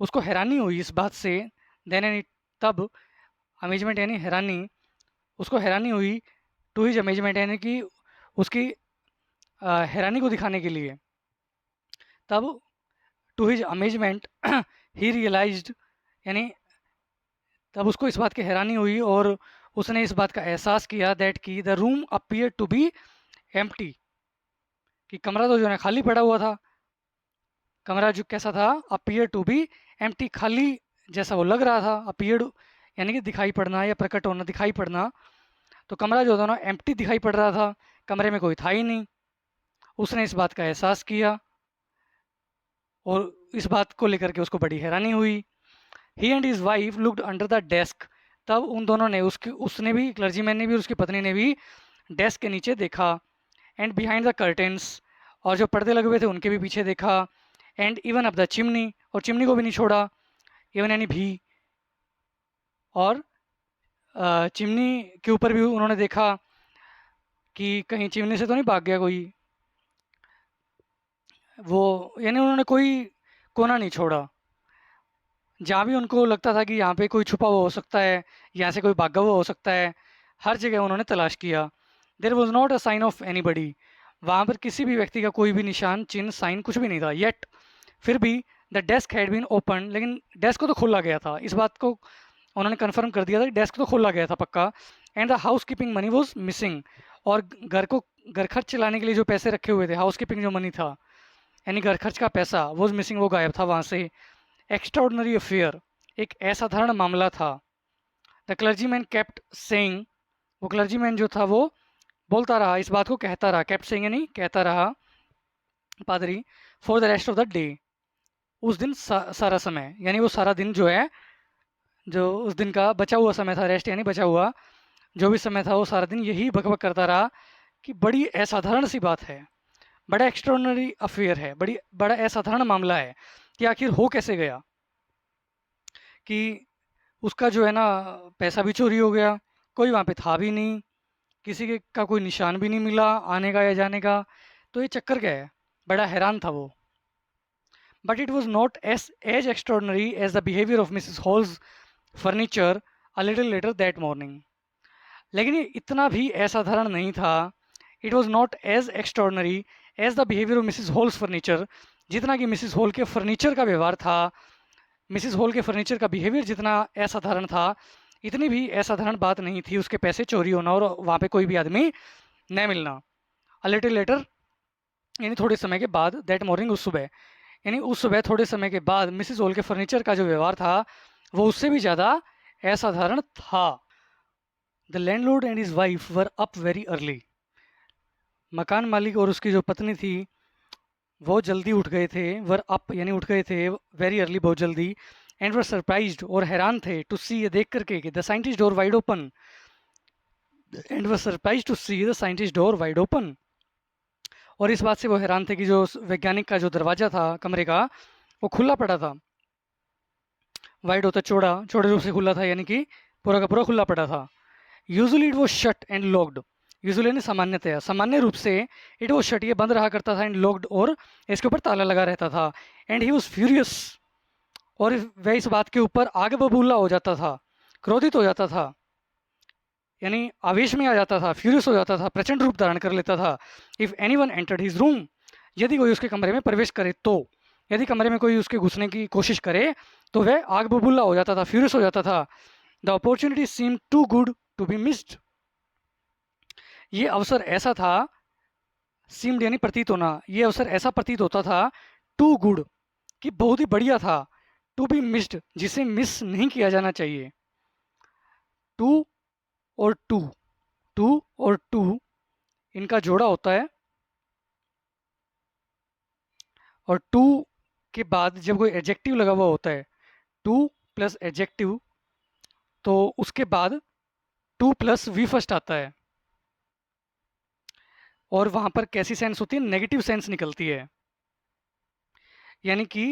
उसको हैरानी हुई इस बात से, देन यानी तब, अमेजमेंट यानी हैरानी, उसको हैरानी हुई, टू हिज अमेजमेंट यानी कि उसकी हैरानी को दिखाने के लिए, तब to his amazement he realised, यानी तब उसको इस बात की हैरानी हुई और उसने इस बात का एहसास किया दैट कि the room appear to be empty, कि कमरा तो जो है खाली पड़ा हुआ था। कमरा जो कैसा था, अपीयर टू बी एम्प्टी, खाली जैसा वो लग रहा था। अपीयर्ड यानी कि दिखाई पड़ना या प्रकट होना, दिखाई पड़ना। तो कमरा जो था ना एम्प्टी दिखाई पड़ रहा था, कमरे में कोई था ही नहीं। उसने इस बात का एहसास किया और इस बात को लेकर के उसको बड़ी हैरानी हुई। He and his wife looked under the desk, तब उन दोनों ने उसने भी, क्लर्जीमैन ने भी और उसकी पत्नी ने भी डेस्क के नीचे देखा। एंड बिहाइंड द कर्टेंस, और जो पर्दे लगे हुए थे उनके भी पीछे देखा। And even up the chimney, और चिमनी को भी नहीं छोड़ा, इवन यानी भी। और चिमनी के ऊपर भी उन्होंने देखा कि कहीं चिमनी से तो नहीं भाग गया कोई, वो यानी उन्होंने कोई कोना नहीं छोड़ा। जहाँ भी उनको लगता था कि यहाँ पे कोई छुपा हुआ हो सकता है, यहाँ से कोई भागा हुआ हो सकता है, हर जगह उन्होंने तलाश किया। There was not a sign of anybody, वहाँ पर किसी भी व्यक्ति का कोई भी निशान, चिन्ह, साइन कुछ भी नहीं था। येट, फिर भी the desk had been open, लेकिन डेस्क को तो खोला गया था। इस बात को उन्होंने कन्फर्म कर दिया था कि डेस्क तो खोला गया था पक्का। And the house keeping money was missing, और घर खर्च चलाने के लिए जो पैसे रखे हुए थे, हाउस कीपिंग जो मनी था यानी घर खर्च का पैसा, वॉज मिसिंग, वो गायब था वहाँ से। एक्स्ट्राऑर्डिनरी अफेयर, एक असाधारण मामला था। द क्लर्जीमैन केप्ट सेइंग, वो क्लर्जीमैन जो था वो बोलता रहा, इस बात को कहता रहा। केप्ट सेइंग यानी कहता रहा, पादरी, for the rest of the day, उस दिन सारा समय, यानी वो सारा दिन जो है, जो उस दिन का बचा हुआ समय था, रेस्ट यानी बचा हुआ जो भी समय था, वो सारा दिन यही बकबक करता रहा कि बड़ी असाधारण सी बात है, बड़ा एक्स्ट्राऑर्डिनरी अफेयर है, बड़ा असाधारण मामला है कि आखिर हो कैसे गया कि उसका जो है ना पैसा भी चोरी हो गया, कोई वहाँ पे था भी नहीं, किसी के का कोई निशान भी नहीं मिला आने का या जाने का। तो ये चक्कर क्या है, बड़ा हैरान था वो। But it was not as extraordinary as the behaviour of Mrs Hall's furniture a little later that morning, लेकिन ये इतना भी असाधारण नहीं था। It was not as extraordinary as the behaviour of Mrs Hall's furniture, जितना कि मिसिस हॉल के फर्नीचर का व्यवहार था, मिसिस हॉल के फर्नीचर का बिहेवियर जितना असाधारण था, इतनी भी असाधारण बात नहीं थी उसके पैसे चोरी होना और वहाँ पे कोई भी आदमी न मिलना। अ लिटिल लेटर यानी थोड़े समय के बाद, दैट मॉर्निंग उस सुबह, यानी उस सुबह थोड़े समय के बाद मिसिस हॉल के फर्नीचर का जो व्यवहार था वो उससे भी ज़्यादा असाधारण था। The landlord and his wife were up very early, मकान मालिक और उसकी जो पत्नी थी वो जल्दी उठ गए थे। वर अप यानी उठ गए थे वेरी अर्ली, बहुत जल्दी। एंड वर सरप्राइज्ड, और हैरान थे, टू सी, ये देख करके कि the scientist door wide open. And were surprised to see the scientist door wide open, और इस बात से वो हैरान थे कि जो वैज्ञानिक का जो दरवाज़ा था कमरे का वो खुला पड़ा था। वाइड होता चौड़ा, चौड़े रूप से खुला था, यानी कि पूरा का पूरा खुला पड़ा था। Usually it was shut and locked, usually यानी सामान्यतया, सामान्य रूप से इट वॉज शट, ये बंद रहा करता था, एंड लॉक्ड, और इसके ऊपर ताला लगा रहता था। एंड ही वॉज फ्यूरियस, और वह इस बात के ऊपर आग बबूला हो जाता था, क्रोधित हो जाता था, यानी आवेश में आ जाता था, फ्यूरियस हो जाता था, प्रचंड रूप धारण कर लेता था। If any one entered his room, यदि कोई उसके कमरे में प्रवेश करे तो, यदि कमरे में कोई उसके घुसने की कोशिश करे तो वह आग बबूला हो जाता था, फ्यूरियस हो जाता था। The opportunity seem too good to be missed, ये अवसर ऐसा था, सीम्ड यानी प्रतीत होना, ये अवसर ऐसा प्रतीत होता था, टू गुड कि बहुत ही बढ़िया था, टू बी मिस्ड जिसे मिस नहीं किया जाना चाहिए। टू और टू, टू और टू इनका जोड़ा होता है, और टू के बाद जब कोई एडजेक्टिव लगा हुआ होता है, टू प्लस एडजेक्टिव, तो उसके बाद टू प्लस वी फर्स्ट आता है, और वहाँ पर कैसी सेंस होती है, नेगेटिव सेंस निकलती है। यानी कि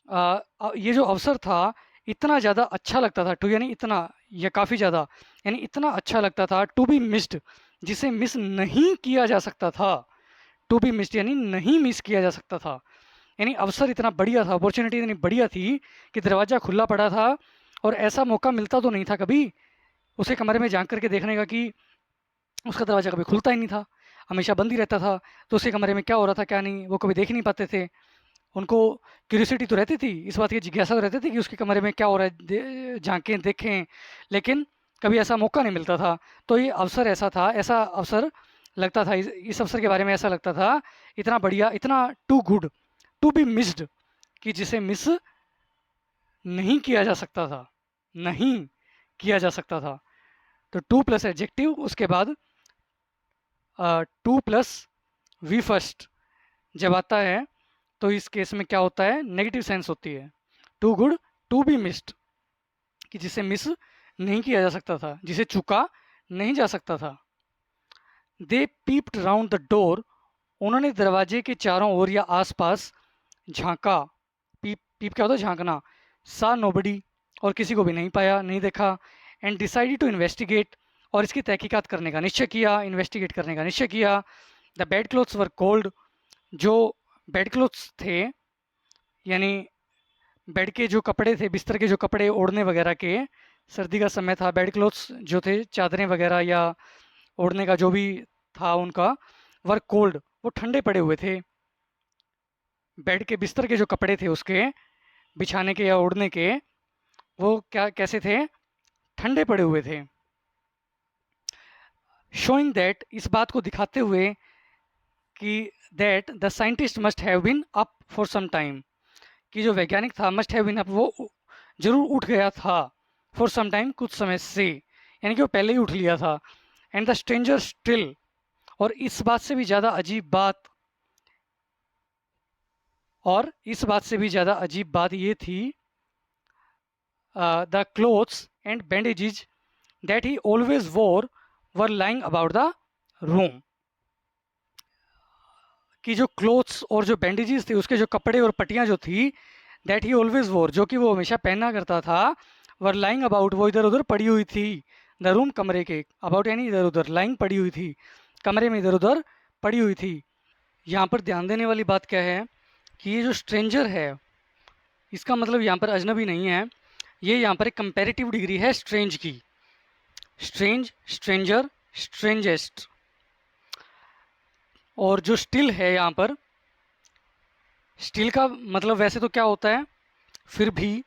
ये जो अवसर था इतना ज़्यादा अच्छा लगता था, टू यानी इतना या काफ़ी ज़्यादा, यानी इतना अच्छा लगता था, टू बी मिस्ड जिसे मिस नहीं किया जा सकता था, टू बी मिस्ड यानी नहीं मिस किया जा सकता था, यानी अवसर इतना बढ़िया था, अपॉर्चुनिटी इतनी बढ़िया थी कि दरवाज़ा खुला पड़ा था, और ऐसा मौका मिलता तो नहीं था कभी उसे कमरे में झांक करके देखने का कि उसका दरवाज़ा कभी खुलता ही नहीं था, हमेशा बंद ही रहता था, तो उसके कमरे में क्या हो रहा था क्या नहीं वो कभी देख नहीं पाते थे। उनको क्यूरियोसिटी तो रहती थी, इस बात की जिज्ञासा तो रहती थी कि उसके कमरे में क्या हो रहा है, झांकें देखें, लेकिन कभी ऐसा मौका नहीं मिलता था। तो ये अवसर ऐसा था, ऐसा अवसर लगता था, इस अवसर के बारे में ऐसा लगता था, इतना बढ़िया, इतना too good to be missed, कि जिसे मिस नहीं किया जा सकता था, नहीं किया जा सकता था। तो टू प्लस एडजेक्टिव, उसके बाद टू प्लस वी फर्स्ट जब आता है तो इस केस में क्या होता है, नेगेटिव सेंस होती है। Too good to be missed, कि जिसे मिस नहीं किया जा सकता था, जिसे चुका नहीं जा सकता था। दे पीप्ड राउंड द डोर, उन्होंने दरवाजे के चारों ओर या आसपास झांका। पीप पीप क्या होता है, झांकना। सा नोबडी, और किसी को भी नहीं पाया, नहीं देखा। एंड डिसाइडेड टू इन्वेस्टिगेट, और इसकी तहकीकात करने का निश्चय किया, इन्वेस्टिगेट करने का निश्चय किया। The bed clothes were cold, जो बेड क्लोथ्स थे, यानी बेड के जो कपड़े थे, बिस्तर के जो कपड़े ओढ़ने वगैरह के, सर्दी का समय था, बेड क्लोथ्स जो थे, चादरें वगैरह या ओढ़ने का जो भी था उनका, वर कोल्ड, वो ठंडे पड़े हुए थे। बेड के बिस्तर के जो कपड़े थे उसके, बिछाने के या ओढ़ने के, वो क्या कैसे थे, ठंडे पड़े हुए थे। शोइंग दैट, इस बात को दिखाते हुए कि that the scientist must have been up for some time, कि जो वैज्ञानिक था, मस्ट हैव बीन अप, वो जरूर उठ गया था, फॉर सम टाइम, कुछ समय से, यानी कि वो पहले ही उठ लिया था। एंड द स्ट्रेंजर स्टिल, और इस बात से भी ज़्यादा अजीब बात, और इस बात से भी ज़्यादा अजीब बात ये थी, the clothes and bandages that he always wore were lying about the room, कि जो क्लोथ्स और जो बैंडेजेस थे, उसके जो कपड़े और पट्टियाँ जो थी, दैट ही ऑलवेज वोर, जो कि वो हमेशा पहना करता था, वर लाइंग अबाउट, वो इधर उधर पड़ी हुई थी, द रूम, कमरे के, अबाउट यानी इधर उधर, लाइंग पड़ी हुई थी, कमरे में इधर उधर पड़ी हुई थी। यहाँ पर ध्यान देने वाली बात क्या है कि ये जो स्ट्रेंजर है, इसका मतलब यहाँ पर अजनबी नहीं है, ये यहाँ पर एक कंपैरेटिव डिग्री है स्ट्रेंज की। Strange, stranger, strangest. और जो स्टिल है यहाँ पर, स्टिल का मतलब वैसे तो क्या होता है, फिर भी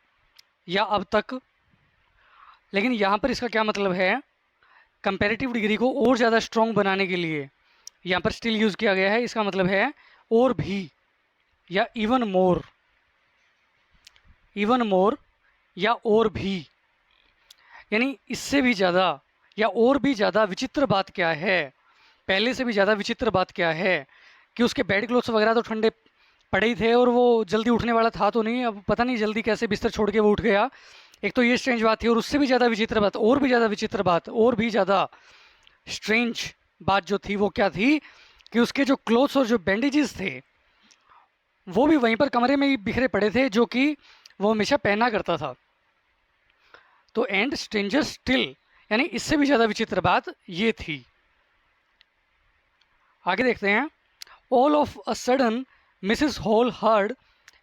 या अब तक, लेकिन यहाँ पर इसका क्या मतलब है, कंपैरेटिव डिग्री को और ज़्यादा स्ट्रॉन्ग बनाने के लिए यहाँ पर स्टिल यूज़ किया गया है। इसका मतलब है और भी, या इवन मोर, इवन मोर या और भी, यानी इससे भी ज़्यादा या और भी ज़्यादा विचित्र बात क्या है, पहले से भी ज़्यादा विचित्र बात क्या है, कि उसके बेड क्लोथ्स वगैरह तो ठंडे पड़े ही थे, और वो जल्दी उठने वाला था तो नहीं, अब पता नहीं जल्दी कैसे बिस्तर छोड़ के वो उठ गया। एक तो ये स्ट्रेंज बात थी, और उससे भी ज़्यादा विचित्र बात, और भी ज़्यादा विचित्र बात, और भी ज़्यादा स्ट्रेंज बात जो थी वो क्या थी, कि उसके जो क्लोथ्स और जो बैंडेजेस थे वो भी वहीं पर कमरे में ही बिखरे पड़े थे, जो कि वो हमेशा पहना करता था। तो एंड स्ट्रेंजर स्टिल, यानी इससे भी ज़्यादा विचित्र बात ये थी। आगे देखते हैं। All of a sudden Mrs Hall heard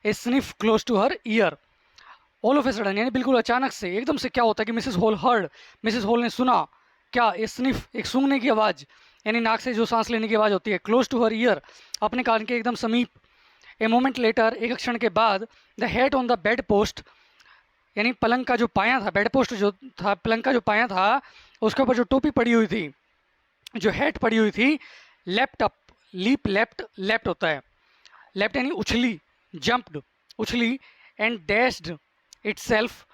a sniff close to her ear. All of a sudden यानी बिल्कुल अचानक से, एकदम से क्या होता है कि Mrs Hall heard, Mrs hall ने सुना क्या, ए स्निफ, एक सूंघने की आवाज़, यानी नाक से जो सांस लेने की आवाज़ होती है, क्लोज टू हर ईयर, अपने कान के एकदम समीप। ए मोमेंट लेटर, एक क्षण के बाद, the head on the bed post, यानी पलंग का जो पाया था, बेड पोस्ट जो था, पलंग का जो पाया था, उसके ऊपर जो टोपी पड़ी हुई थी, जो हेड पड़ी हुई थी, leapt up, leap leapt, leapt होता है, लेफ्ट यानी उछली, जंप्ड, उछली, and dashed itself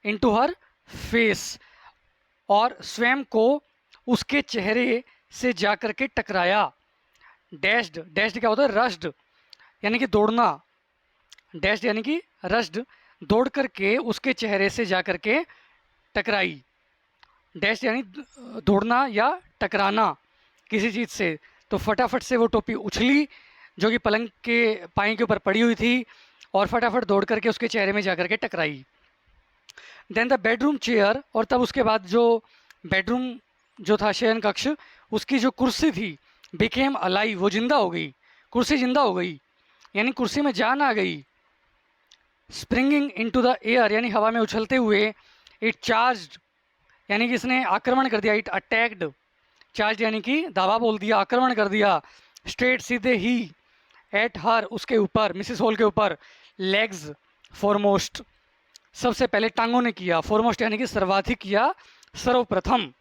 into her face, और स्वयं को उसके चेहरे से जाकर के टकराया। डैश्ड, डैश्ड क्या होता है, रश्ड, यानी कि दौड़ना, डैश्ड यानी कि रश्ड, दौड़ करके उसके चेहरे से जाकर के टकराई। डैश यानी दौड़ना या टकराना किसी चीज़ से, तो फटाफट से वो टोपी उछली जो कि पलंग के पाए के ऊपर पड़ी हुई थी, और फटाफट दौड़ करके उसके चेहरे में जाकर के टकराई। देन द बेडरूम चेयर, और तब उसके बाद जो बेडरूम जो था, शयन कक्ष, उसकी जो कुर्सी थी, बिकेम अलाइव, वो जिंदा हो गई, कुर्सी जिंदा हो गई, यानी कुर्सी में जान आ गई। स्प्रिंगिंग इनटू द एयर, यानी हवा में उछलते हुए। इट चार्ज्ड, यानी कि इसने आक्रमण कर दिया। इट अटैक्ड, चार्ज यानी कि दावा बोल दिया, आक्रमण कर दिया। स्ट्रेट, सीधे ही। एट हर उसके ऊपर, मिसिस हॉल के ऊपर, लेग्स फॉरमोस्ट सबसे पहले टांगों ने किया, फॉरमोस्ट यानी कि सर्वाधिक या सर्वप्रथम।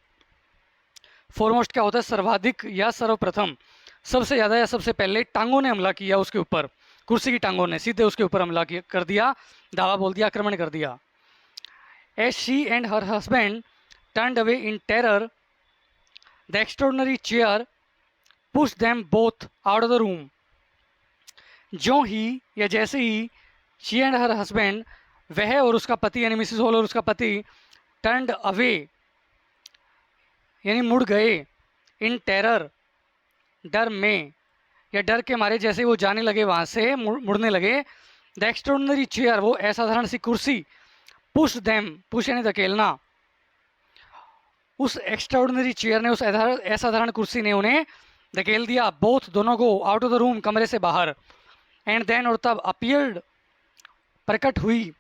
फॉरमोस्ट क्या होता है? सर्वाधिक या सर्वप्रथम, सबसे ज़्यादा या सबसे पहले टांगों ने हमला किया उसके ऊपर, कुर्सी की टांगों ने सीधे उसके ऊपर हमला कर दिया, दावा बोल दिया, आक्रमण कर दिया। As she and her husband turned away in terror the extraordinary chair push them both out of the room. जो ही या जैसे ही शी एंड हर हस्बैंड, वह और उसका पति यानी मिसिस हॉल और उसका पति, टर्नड अवे यानी मुड़ गए, इन टेरर डर में या डर के मारे, जैसे ही वो जाने लगे वहाँ से, मुड़ने लगे, द एक्स्ट्रॉर्डनरी चेयर वो असाधारण सी कुर्सी, पुश देम, पुश यानी धकेलना, उस एक्स्ट्राऑर्डिनरी चेयर ने, उस असाधारण कुर्सी ने उन्हें धकेल दिया, बोथ दोनों को, आउट ऑफ द रूम कमरे से बाहर। एंड देन और तब अपीयर्ड प्रकट हुई,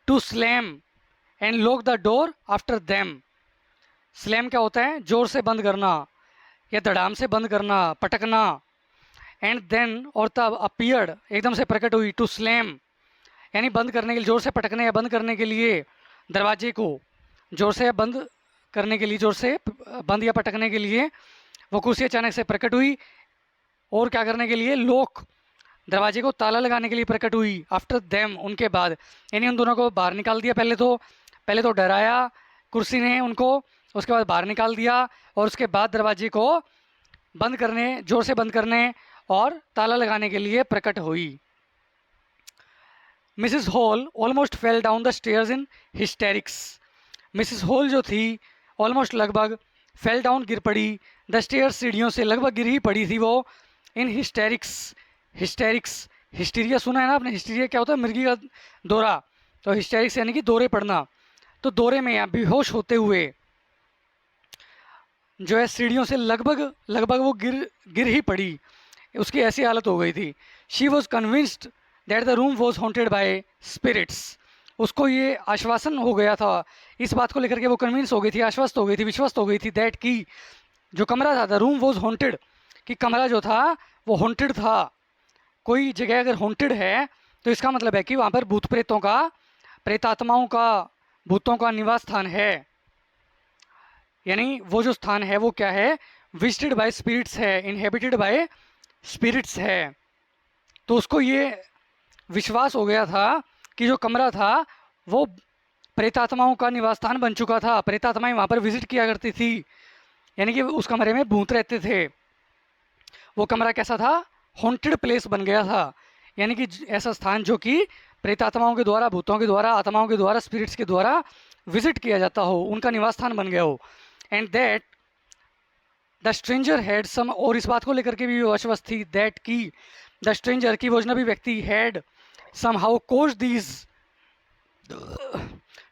to slam and lock the door after them. Slam क्या होता है? जोर से बंद करना या धड़ाम से बंद करना, पटकना। एंड देन और तब अपीयर्ड एकदम से प्रकट हुई, टू स्लैम यानी बंद करने के लिए, जोर से पटकने या बंद करने के लिए दरवाजे को, जोर से बंद करने के लिए, जोर से बंद या पटकने के लिए वो कुर्सी अचानक से प्रकट हुई। और क्या करने के लिए? लॉक, दरवाजे को ताला लगाने के लिए प्रकट हुई, आफ्टर देम उनके बाद, यानी उन दोनों को बाहर निकाल दिया। पहले तो डराया कुर्सी ने उनको, उसके बाद बाहर निकाल दिया, और उसके बाद दरवाजे को बंद करने, जोर से बंद करने और ताला लगाने के लिए प्रकट हुई। Mrs hall almost fell down the stairs in hysterics. Mrs hall जो थी ऑलमोस्ट लगभग, फेल डाउन गिर पड़ी, द स्टेयर्स सीढ़ियों से लगभग गिर ही पड़ी थी वो, इन हिस्टेरिक्स। हिस्टेरिक्स, हिस्टीरिया सुना है ना आपने? हिस्टीरिया क्या होता है? मिर्गी का दौरा। तो हिस्टेरिक्स यानी कि दौरे पड़ना। तो दौरे में या बेहोश होते हुए जो है सीढ़ियों से लगभग वो गिर ही पड़ी, उसकी ऐसी हालत हो गई थी। She was convinced that the room was haunted by spirits. उसको ये आश्वासन हो गया था, इस बात को लेकर के वो कन्विंस हो गई थी, आश्वस्त हो गई थी, विश्वस्त हो गई थी, दैट की जो कमरा था, द रूम वॉज हॉन्टेड, कि कमरा जो था वो हॉन्टेड था। कोई जगह अगर हॉन्टेड है तो इसका मतलब है कि वहाँ पर भूत प्रेतों का, प्रेतात्माओं का, भूतों का निवास स्थान है। यानी वो जो स्थान है वो क्या है? विजिटेड बाय स्पिरिट्स है, इनहेबिटेड बाय स्पिरिट्स है। तो उसको ये विश्वास हो गया था कि जो कमरा था वो प्रेतात्माओं का निवास स्थान बन चुका था, प्रेतात्माएं वहाँ पर विजिट किया करती थी, यानी कि उस कमरे में भूत रहते थे। वो कमरा कैसा था? हॉन्टेड प्लेस बन गया था, यानी कि ऐसा स्थान जो कि प्रेतात्माओं के द्वारा, भूतों के द्वारा, आत्माओं के द्वारा, स्पिरिट्स के द्वारा विजिट किया जाता हो, उनका निवास स्थान बन गया हो। And that the stranger had some, और इस बात को लेकर के भी आश्वस्त थी, दैट की द स्ट्रेंजर की, वो अजनबी व्यक्ति, had somehow caused these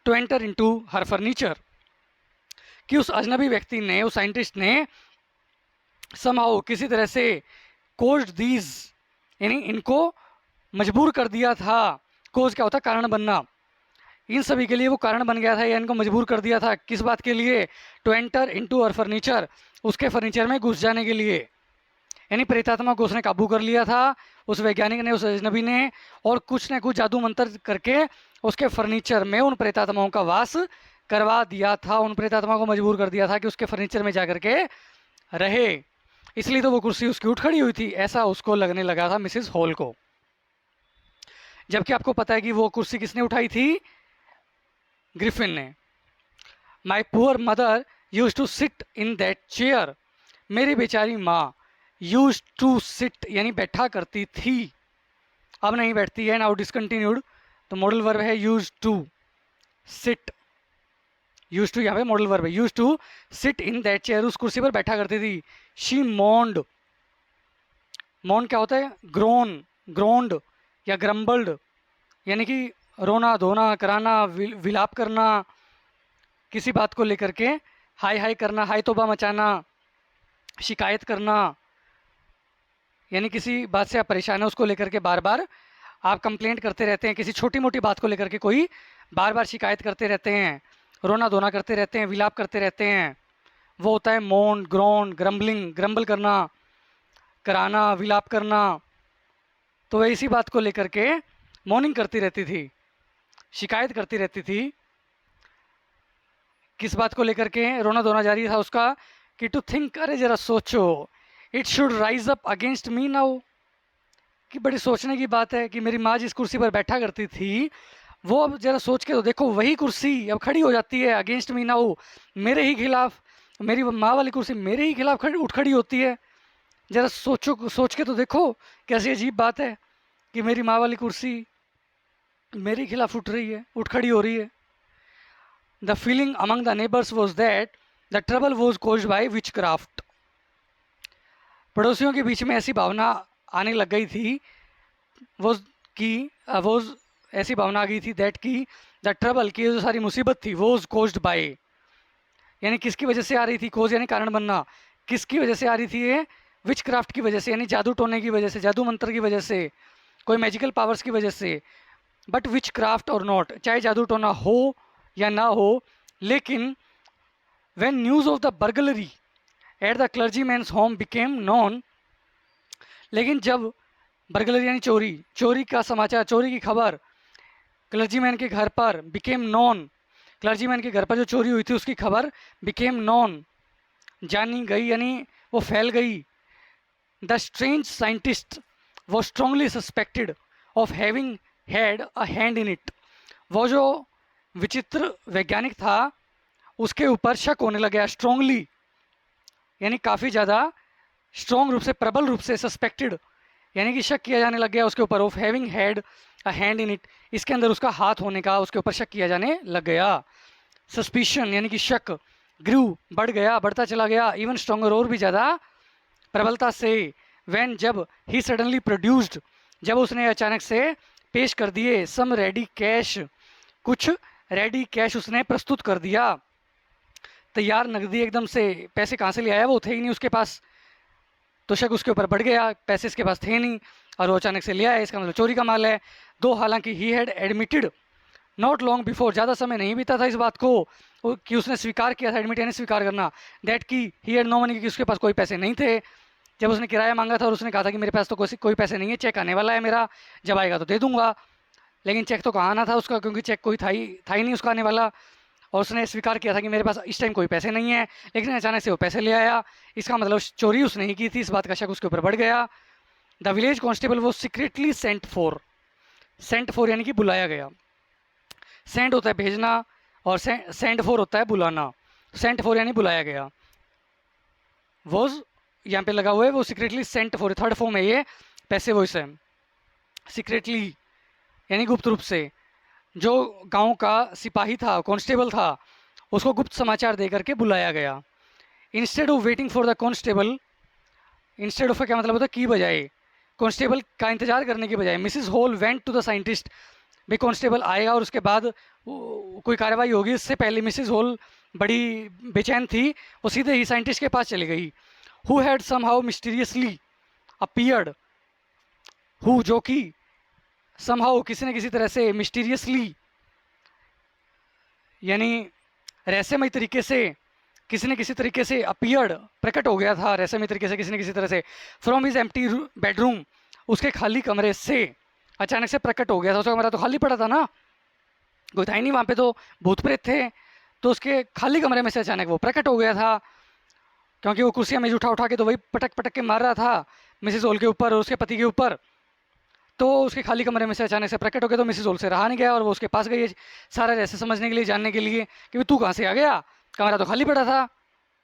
to enter into her furniture, कि उस अजनबी व्यक्ति ने, उस साइंटिस्ट ने somehow किसी तरह से caused these यानी इनको मजबूर कर दिया था। cause क्या होता है? कारण बनना। इन सभी के लिए वो कारण बन गया था या इनको मजबूर कर दिया था, किस बात के लिए? To enter into her furniture, उसके फर्नीचर में घुस जाने के लिए। यानी प्रेतात्मा को उसने काबू कर लिया था, उस वैज्ञानिक ने, उस अजनबी ने, और कुछ न कुछ जादू मंत्र करके उसके फर्नीचर में उन प्रेतात्माओं का वास करवा दिया था, उन प्रेतात्मा को मजबूर कर दिया था कि उसके फर्नीचर में जा करके रहे। इसलिए तो वो कुर्सी उसकी उठ खड़ी हुई थी, ऐसा उसको लगने लगा था मिसिस हॉल को। जबकि आपको पता है कि वो कुर्सी किसने उठाई थी? ग्रिफिन ने। My poor mother use to sit in that chair, मेरी बेचारी माँ यूज टू सिट यानी बैठा करती थी, अब नहीं बैठती है, नाउ डिसकंटिन्यूड, तो मॉडल वर्ब है use to sit, use to यहाँ पे मॉडल वर्ब है, use to sit in that chair, उस कुर्सी पर बैठा करती थी। शी मॉन्ड, मॉन्ड क्या होता है? ग्रोन, ग्रोन्ड या ग्रम्बल्ड, यानी कि रोना धोना, कराना, विलाप करना, किसी बात को लेकर के हाय हाय करना, हाय तोबा मचाना, शिकायत करना, यानी किसी बात से आप परेशान हैं उसको लेकर के बार बार आप कंप्लेंट करते रहते हैं, किसी छोटी मोटी बात को लेकर के कोई बार बार शिकायत करते रहते हैं, रोना धोना करते रहते हैं, विलाप करते रहते हैं, वो होता है मोन, ग्रोन, ग्रम्बलिंग, ग्रम्बल करना। कराना, विलाप करना। तो वह इसी बात को लेकर के मॉर्निंग करती रहती थी, शिकायत करती रहती थी। किस बात को लेकर के रोना धोना जारी था उसका कि टू थिंक, अरे जरा सोचो, it should rise up against me now. कि बड़ी सोचने की बात है कि मेरी माँ जिस कुर्सी पर बैठा करती थी वो अब जरा सोच के तो देखो, वही कुर्सी अब खड़ी हो जाती है अगेंस्ट मी नाउ, मेरे ही खिलाफ। मेरी माँ वाली कुर्सी मेरे ही खिलाफ उठ खड़ी होती है। जरा सोचो, सोच के तो देखो कैसी अजीब बात है कि मेरी माँ वाली कुर्सी मेरे खिलाफ उठ रही है, उठ खड़ी हो रही है। The feeling among the neighbours was that the trouble was caused by which craft. पड़ोसियों के बीच में ऐसी भावना आने लग गई थी वो ऐसी भावना आ गई थी दैट की द ट्रबल की जो सारी मुसीबत थी वो कोज्ड बाय, यानी किसकी वजह से आ रही थी, कोज यानी कारण बनना, किसकी वजह से आ रही थी ये, विच क्राफ्ट की वजह से, यानी जादू टोने की वजह से, जादू मंत्र की वजह से, कोई मैजिकल पावर्स की वजह से। But witchcraft or not, चाहे जादू टोना हो या ना हो, लेकिन when news of the burglary at the clergyman's home became known, लेकिन जब बर्गलरी यानी चोरी, चोरी का समाचार, चोरी की खबर क्लर्जीमैन के घर पर बिकेम नॉन, क्लर्जीमैन के घर पर जो चोरी हुई थी उसकी खबर बिकेम नॉन, जानी गई, यानी वो फैल गई। द स्ट्रेंज साइंटिस्ट वो strongly suspected of having had a hand in it, वो जो विचित्र वैज्ञानिक था उसके ऊपर शक होने लगा, स्ट्रांगली यानी काफ़ी ज़्यादा स्ट्रॉन्ग रूप से, प्रबल रूप से, सस्पेक्टेड यानी कि शक किया जाने लग गया उसके ऊपर, of having had a hand in it, इसके अंदर उसका हाथ होने का उसके ऊपर शक किया जाने लग गया। सस्पिशन यानी कि शक, ग्रू बढ़ गया, बढ़ता चला गया, इवन स्ट्रॉन्गर और भी ज़्यादा प्रबलता से। व्हेन जब ही सडनली प्रोड्यूस्ड, जब उसने अचानक से पेश कर दिए, सम रेडी कैश, कुछ रेडी कैश उसने प्रस्तुत कर दिया, तैयार नकदी एकदम से, पैसे कहाँ से ले आया, वो थे ही नहीं उसके पास, तो शक उसके ऊपर बढ़ गया, पैसे इसके पास थे नहीं और वो अचानक से ले आया, इसका मतलब चोरी का माल है। दो हालांकि he had admitted not long before, ज़्यादा समय नहीं बीता था इस बात को कि उसने स्वीकार किया था, एडमिट यानी स्वीकार करना, दैट की ही हैड नो मनी, कि उसके पास कोई पैसे नहीं थे। जब उसने किराया मांगा था और उसने कहा था कि मेरे पास तो कोई पैसे नहीं है, चेक आने वाला है मेरा, जब आएगा तो दे दूंगा, लेकिन चेक तो कहाँ आना था उसका, क्योंकि चेक कोई था ही नहीं उसका आने वाला, और उसने स्वीकार किया था कि मेरे पास इस टाइम कोई पैसे नहीं है, लेकिन अचानक से वो पैसे ले आया, इसका मतलब चोरी उसने ही की थी, इस बात का शक उसके ऊपर बढ़ गया। द विलेज कॉन्स्टेबल वो सीक्रेटली सेंट फॉर यानी कि बुलाया गया, सेंट होता है भेजना और सेंट फॉर होता है बुलाना, सेंट फॉर यानी बुलाया गया, वो यहाँ पे लगा हुआ है, वो secretly sent for, third form है ये, पैसे वॉइस है, सीक्रेटली यानी गुप्त रूप से। जो गांव का सिपाही था, कांस्टेबल था, उसको गुप्त समाचार दे करके बुलाया गया। Instead of waiting for the constable, instead of का क्या मतलब होता है, की बजाय, कांस्टेबल का इंतजार करने की बजाय, Mrs Hall went to the scientist, भाई कांस्टेबल आएगा और उसके बाद कोई कार्रवाई होगी, इससे पहले मिसिस हॉल बड़ी बेचैन थी, वो सीधे ही साइंटिस्ट के पास चली गई। Who had somehow mysteriously appeared, who जो कि, समहाउ किसी न किसी तरह से, मिस्टीरियसली यानी रहस्यमय तरीके से, किसी न किसी तरीके से, अपीयर्ड प्रकट हो गया था रहस्यमय तरीके से, किसी न किसी तरह से, फ्रॉम हिज एम्प्टी बेडरूम, उसके खाली कमरे से अचानक से प्रकट हो गया था, उसका कमरा तो खाली पड़ा था ना, कोई था ही नहीं वहाँ पे, तो भूत प्रेत थे, तो उसके खाली कमरे में से अचानक वो प्रकट हो गया था, क्योंकि वो कुर्सियाँ मेज उठा के तो वही पटक पटक के मार रहा था मिसिस हॉल के ऊपर और उसके पति के ऊपर, तो उसके खाली कमरे में से अचानक से प्रकट हो गया, तो मिसिस हॉल से रहा नहीं गया और वो उसके पास गई सारा रहस्य समझने के लिए, जानने के लिए कि तू कहाँ से आ गया, कमरा तो खाली पड़ा था,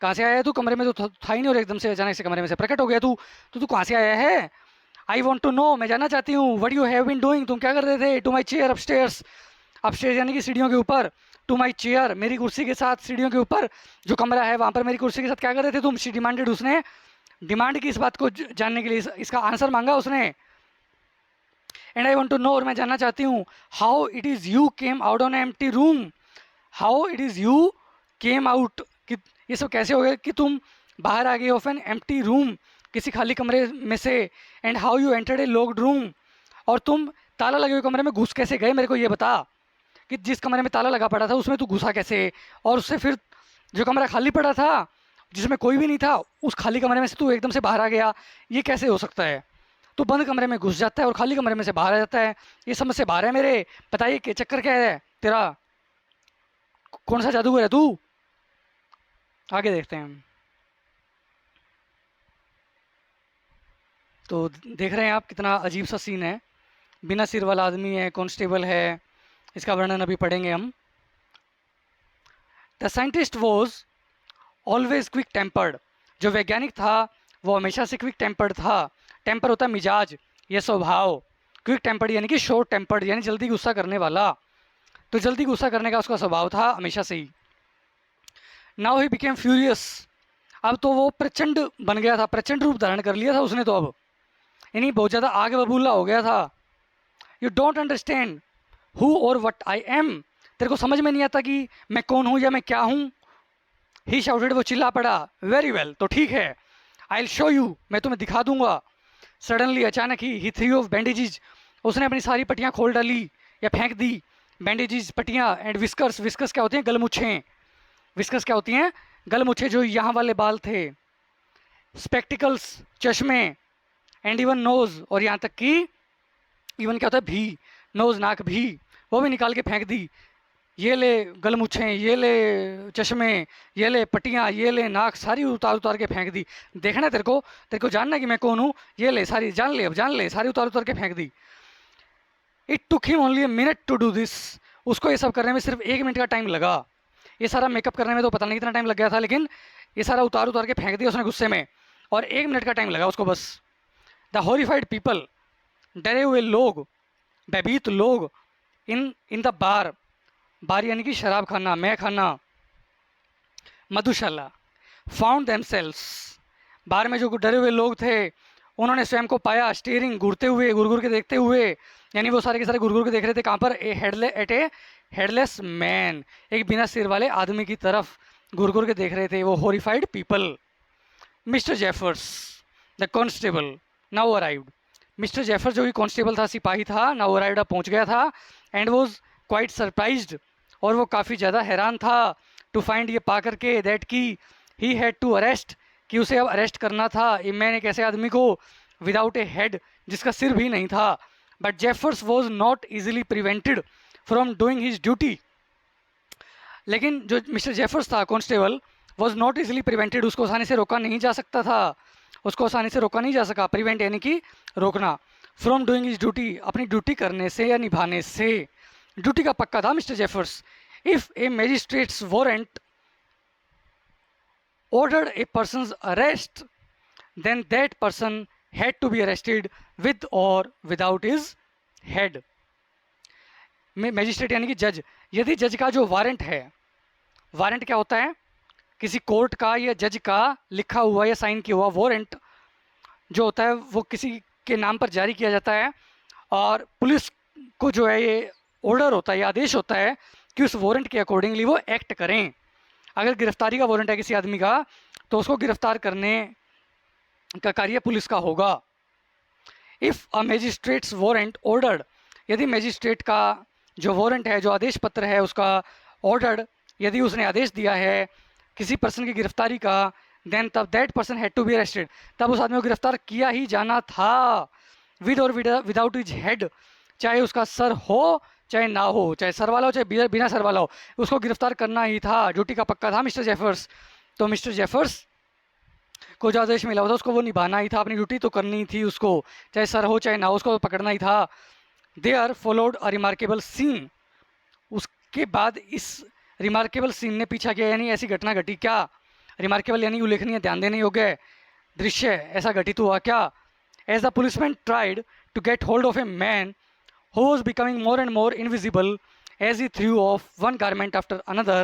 कहाँ से आया तू, कमरे में तो था ही नहीं और एकदम से अचानक से कमरे में से प्रकट हो गया तू, तो तू कहाँ से आया है, आई वॉन्ट टू नो, मैं जानना चाहती हूँ, what you have been doing, तुम क्या कर रहे थे, to my chair upstairs, upstairs यानी कि सीढ़ियों के ऊपर, टू माई चेयर मेरी कुर्सी के साथ, सीढ़ियों के ऊपर जो कमरा है वहाँ पर मेरी कुर्सी के साथ क्या कर रहे थे तुम, शी डिमांडेड, उसने डिमांड की इस बात को जानने के लिए, इसका आंसर मांगा उसने। And I want to know, और मैं जानना चाहती हूँ, how it is you came out on empty room, how it is you came out, कि ये सब कैसे हो गया कि तुम बाहर आ गए ऑफ एन एम्प्टी रूम, किसी खाली कमरे में से, and how you entered A locked room, और तुम ताला लगे हुए कमरे में घुस कैसे गए, मेरे को ये बता कि जिस कमरे में ताला लगा पड़ा था उसमें तू घुसा कैसे, और उससे फिर जो कमरा खाली पड़ा था जिसमें कोई भी नहीं था, उस खाली कमरे में से तू एकदम से बाहर आ गया, ये कैसे हो सकता है? तो बंद कमरे में घुस जाता है और खाली कमरे में से बाहर आ जाता है, ये समझ से बाहर है मेरे। बताइए कि चक्कर क्या है तेरा, कौन सा जादूगर है तू? आगे देखते हैं हम। तो देख रहे हैं आप कितना अजीब सा सीन है, बिना सिर वाला आदमी है, कांस्टेबल है, इसका वर्णन अभी पढ़ेंगे हम। The scientist was always quick tempered, जो वैज्ञानिक था वो हमेशा से क्विक टेम्पर्ड था। टेम्पर होता है मिजाज या स्वभाव, क्विक टेम्पर्ड यानी कि शॉर्ट टेम्पर्ड यानी जल्दी गुस्सा करने वाला। तो जल्दी गुस्सा करने का उसका स्वभाव था हमेशा से ही। नाउ ही बिकेम फ्यूरियस, अब तो वो प्रचंड बन गया था, प्रचंड रूप धारण कर लिया था उसने तो अब, यानी बहुत ज़्यादा आग बबूला हो गया था। यू डोंट अंडरस्टैंड हु और वट आई एम, तेरे को समझ में नहीं आता कि मैं कौन हूँ या मैं क्या हूँ। ही शाउटेड, वो चिल्ला पड़ा। वेरी वेल, तो ठीक है, आई विल शो यू, मैं तुम्हें दिखा दूंगा। सडनली, अचानक ही थ्री ऑफ बैंडेजेज, उसने अपनी सारी पट्टियाँ खोल डाली या फेंक दी। बैंडेजेज पट्टियाँ, एंड विस्कर्स, विस्कर्स क्या होते हैं? गलमुच्छें। विस्कर्स क्या होती हैं? गलमुच्छे, जो यहाँ वाले बाल थे। स्पेक्टिकल्स, चश्मे, एंड इवन नोज, और यहाँ तक कि इवन क्या होता है? भी, नोज, नाक भी, वो भी निकाल के फेंक दी। ये ले गलमुच्छें, ये ले चश्मे, ये ले पट्टियाँ, ये ले नाक, सारी उतार उतार के फेंक दी। देखना है तेरे को जानना है कि मैं कौन हूँ? ये ले सारी, जान ले, अब जान ले, सारी उतार उतार के फेंक दी। It took him only a minute to do this, उसको ये सब करने में सिर्फ 1 मिनट का टाइम लगा। ये सारा मेकअप करने में तो पता नहीं कितना टाइम लग गया था, लेकिन ये सारा उतार उतार के फेंक दिया उसने गुस्से में, और 1 मिनट का टाइम लगा उसको बस। द हॉरिफाइड पीपल, डरे हुए लोग, भयभीत लोग, इन द बार, बार यानी कि शराब खाना, मैं खाना, मधुशाला, फाउंड देमसेल्व्स, बार में जो डरे हुए लोग थे उन्होंने स्वयं को पाया स्टीयरिंग, घूरते हुए, घूर घूर के देखते हुए, यानी वो सारे के सारे घूर घूर के देख रहे थे कहाँ पर? एट ए हेडलेस मैन, एक बिना सिर वाले आदमी की तरफ घूर घूर के देख रहे थे वो horrified people. Mr Jaffers the constable now arrived, Mr Jaffer जो कि कांस्टेबल था, सिपाही था, नाउ अराइव्ड, पहुंच गया था। एंड वॉज क्वाइट सरप्राइज्ड, और वो काफ़ी ज़्यादा हैरान था, टू फाइंड, ये पा करके, दैट की ही हैड टू अरेस्ट, कि उसे अब अरेस्ट करना था। ए मैन, एक ऐसे आदमी को, विदाउट ए हेड, जिसका सिर भी नहीं था। But Jeffers was not easily prevented from doing his duty, लेकिन जो मिस्टर जेफर्स था constable, was not easily prevented, उसको आसानी से रोका नहीं जा सकता था, उसको आसानी से रोका नहीं जा सका। प्रिवेंट यानी कि रोकना, फ्रॉम डूइंग हिज ड्यूटी, अपनी ड्यूटी करने से या निभाने से। ड्यूटी का पक्का था mister Jeffers. If A magistrates warrant ordered a person's arrest, then that person had to be arrested with or without his head. Magistrate यानी कि जज, यदि जज का जो वारंट है, वारंट क्या होता है? किसी कोर्ट का या जज का लिखा हुआ या साइन किया हुआ वारंट जो होता है वो किसी के नाम पर जारी किया जाता है, और पुलिस को जो है ये ऑर्डर होता है या आदेश होता है कि उस वारंट के अकॉर्डिंगली वो एक्ट करें। अगर गिरफ्तारी का वारंट है किसी आदमी का, तो उसको गिरफ्तार करने का कार्य पुलिस का होगा। If a magistrates warrant ordered, यदि मैजिस्ट्रेट का जो वारंट है, जो आदेश पत्र है उसका ऑर्डर्ड, यदि उसने आदेश दिया है किसी पर्सन की गिरफ्तारी का, देन तब that person had to be arrested, तब उस आदमी को गिरफ्तार किया ही जाना था। विद और विदाउट हिज हेड, चाहे उसका सर हो चाहे ना हो, चाहे सर वाला हो चाहे बिना सर वाला हो, उसको गिरफ्तार करना ही था। ड्यूटी का पक्का था मिस्टर जेफर्स। तो मिस्टर जेफर्स को जो आदेश मिला हुआ था उसको वो निभाना ही था, अपनी ड्यूटी तो करनी थी उसको, चाहे सर हो चाहे ना हो, उसको पकड़ना ही था। There followed a remarkable scene, उसके बाद इस रिमार्केबल सीन ने पीछा किया, यानी ऐसी घटना घटी क्या? रिमार्केबल यानी उल्लेखनीय, ध्यान देने योग्य दृश्य, ऐसा घटित हुआ क्या? As the policeman tried to get hold of a man who was becoming more and more invisible as he threw off one garment after another।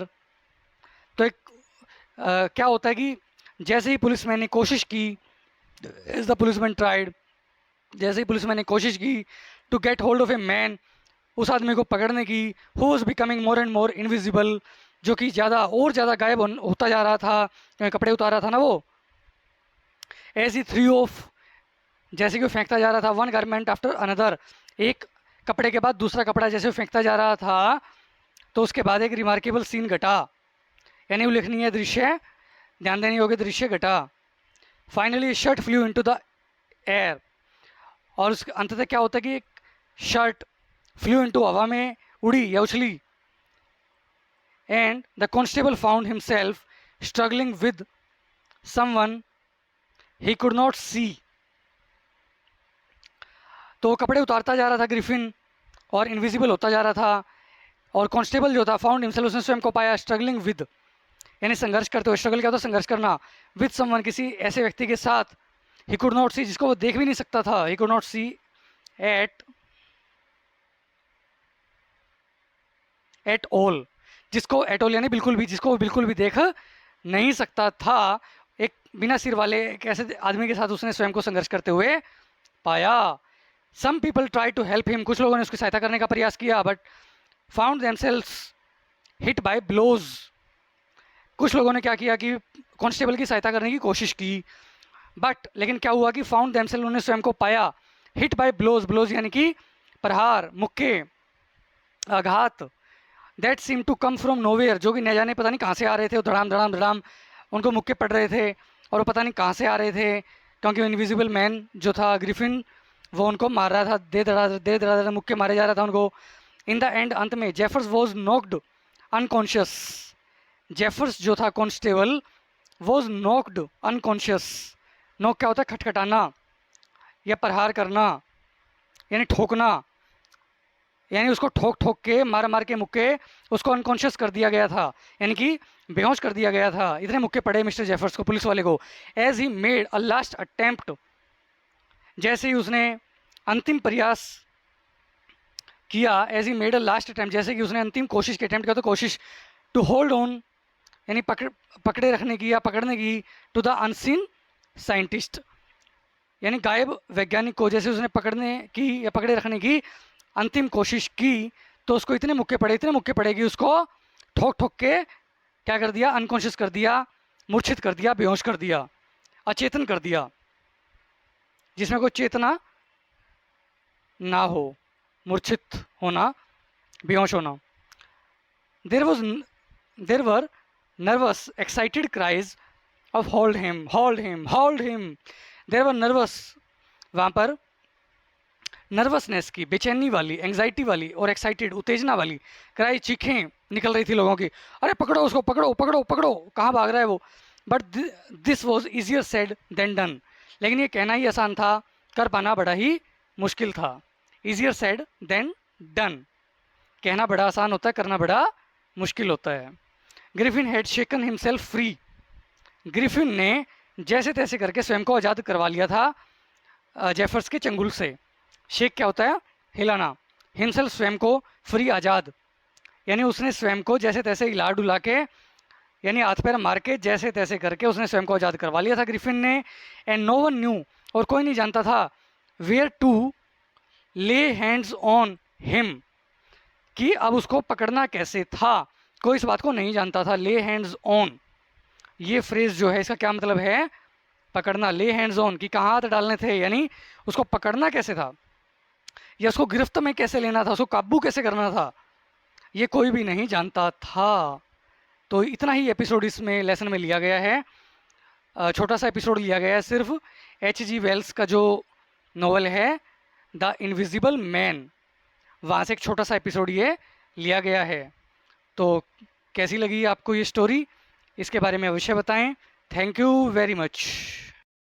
तो एक क्या होता है कि जैसे ही पुलिसमैन ने कोशिश की, एज द पुलिसमैन ट्राइड, जैसे ही पुलिसमैन ने कोशिश की to get hold of a man, उस आदमी को पकड़ने की, who was becoming more and more invisible, जो कि ज़्यादा और ज़्यादा गायब होता जा रहा था, कपड़े उतार रहा था ना वो। एज ही थ्रू ऑफ, जैसे कि वो फेंकता जा रहा था, वन गारमेंट आफ्टर अनदर, एक कपड़े के बाद दूसरा कपड़ा जैसे वो फेंकता जा रहा था, तो उसके बाद एक रिमार्केबल सीन घटा, यानी उल्लेखनीय दृश्य ध्यान देने योग्य दृश्य घटा। Finally shirt flu into the air, और उसके अंततः क्या होता है कि एक शर्ट फ्लू इनटू, हवा में उड़ी या उछली। And the constable found himself struggling with someone he could not see. तो वो कपड़े उतारता जा रहा था ग्रिफिन, और इनविजिबल होता जा रहा था। और कांस्टेबल जो था, फाउंड हिमसेल्फ, उसने स्वयं को पाया स्ट्रगलिंग विद, यानी संघर्ष करते हुए। स्ट्रगल क्या होता है? संघर्ष करना। विद समवन, किसी ऐसे व्यक्ति के साथ। ही कुड नॉट सी, जिसको वो देख भी नहीं सकता था। He could not see at all, जिसको एट ऑल यानी बिल्कुल भी, जिसको वो बिल्कुल भी देख नहीं सकता था। एक बिना सिर वाले एक ऐसे आदमी के साथ उसने स्वयं को संघर्ष करते हुए पाया। Some people try to help him, कुछ लोगों ने उसकी सहायता करने का प्रयास किया, but found themselves hit by blows. कुछ लोगों ने क्या किया कि कांस्टेबल की सहायता करने की कोशिश की, बट लेकिन क्या हुआ कि फाउंड देमसेल्व्स, उन्होंने स्वयं को पाया हिट बाय ब्लोज। ब्लोज यानी कि प्रहार, मुक्के, आघात। That seem to come from nowhere, जो कि न जाने पता नहीं कहाँ से आ रहे थे। वो धड़ाम धड़ाम धड़ाम उनको मुक्के पड़ रहे थे, और वो पता नहीं कहाँ से आ रहे थे, क्योंकि इनविजिबल मैन जो था ग्रिफिन, वो उनको मार रहा था, दे धड़ा मुक्के मारे जा रहा था उनको। इन द एंड, अंत में, Jeffers was knocked unconscious. Jeffers जो था constable, was knocked unconscious. Knock क्या होता है? खटखटाना या प्रहार करना, यानी ठोकना, यानी उसको ठोक ठोक के, मार मार के मुक्के उसको अनकॉन्शियस कर दिया गया था, यानी कि बेहोश कर दिया गया था। इतने मुक्के पड़े मिस्टर जेफर्स को, पुलिस वाले को। As he made a last attempt, जैसे ही उसने अंतिम प्रयास किया। As he made a last attempt, जैसे कि उसने अंतिम कोशिश की, अटेम्प्ट किया तो कोशिश। टू होल्ड ऑन, यानी पकड़े रखने की या पकड़ने की। टू द अनसीन साइंटिस्ट, यानी गायब वैज्ञानिक को, जैसे उसने पकड़ने की या पकड़े रखने की अंतिम कोशिश की, तो उसको इतने मुक्के पड़े कि उसको ठोक ठोक के क्या कर दिया? अनकॉन्शियस कर दिया, मूर्छित कर दिया, बेहोश कर दिया, अचेतन कर दिया, जिसमें कोई चेतना ना हो, मूर्छित होना, बेहोश होना। There were nervous excited cries of hold him, hold him, hold him. There were nervous, वहाँ पर नर्वसनेस की, बेचैनी वाली, एंग्जाइटी वाली और एक्साइटेड, उत्तेजना वाली क्राई, चीखें निकल रही थी लोगों की। अरे पकड़ो उसको, पकड़ो पकड़ो पकड़ो, कहाँ भाग रहा है वो। But this was easier said than done, लेकिन ये कहना ही आसान था, कर पाना बड़ा ही मुश्किल था। ईजियर सेड देन डन, कहना बड़ा आसान होता है, करना बड़ा मुश्किल होता है। Griffin had shaken himself free, Griffin ने जैसे तैसे करके स्वयं को आज़ाद करवा लिया था जेफर्स के चंगुल से। शेक क्या होता है? हिलाना। हिमसेल्फ, स्वयं को, फ्री, आज़ाद, यानी उसने स्वयं को जैसे तैसे हिला डुला के, यानी हाथ पैर मार के, जैसे तैसे करके उसने स्वयं को आज़ाद करवा लिया था ग्रिफिन ने। एंड नो वन न्यू, और कोई नहीं जानता था, वेयर टू ले हैंड्स ऑन हिम, कि अब उसको पकड़ना कैसे था। कोई इस बात को नहीं जानता था। ले हैंड्स ऑन, ये फ्रेज जो है इसका क्या मतलब है? पकड़ना। ले हैंड्स ऑन, कि कहाँ हाथ डालने थे, यानी उसको पकड़ना कैसे था, या उसको गिरफ्त में कैसे लेना था, उसको काबू कैसे करना था, ये कोई भी नहीं जानता था। तो इतना ही एपिसोड इसमें लेसन में लिया गया है, छोटा सा एपिसोड लिया गया है सिर्फ। H.G. वेल्स का जो नॉवल है द इनविजिबल मैन, वहाँ से एक छोटा सा एपिसोड ये लिया गया है। तो कैसी लगी आपको ये स्टोरी, इसके बारे में अवश्य बताएं। Thank you very much.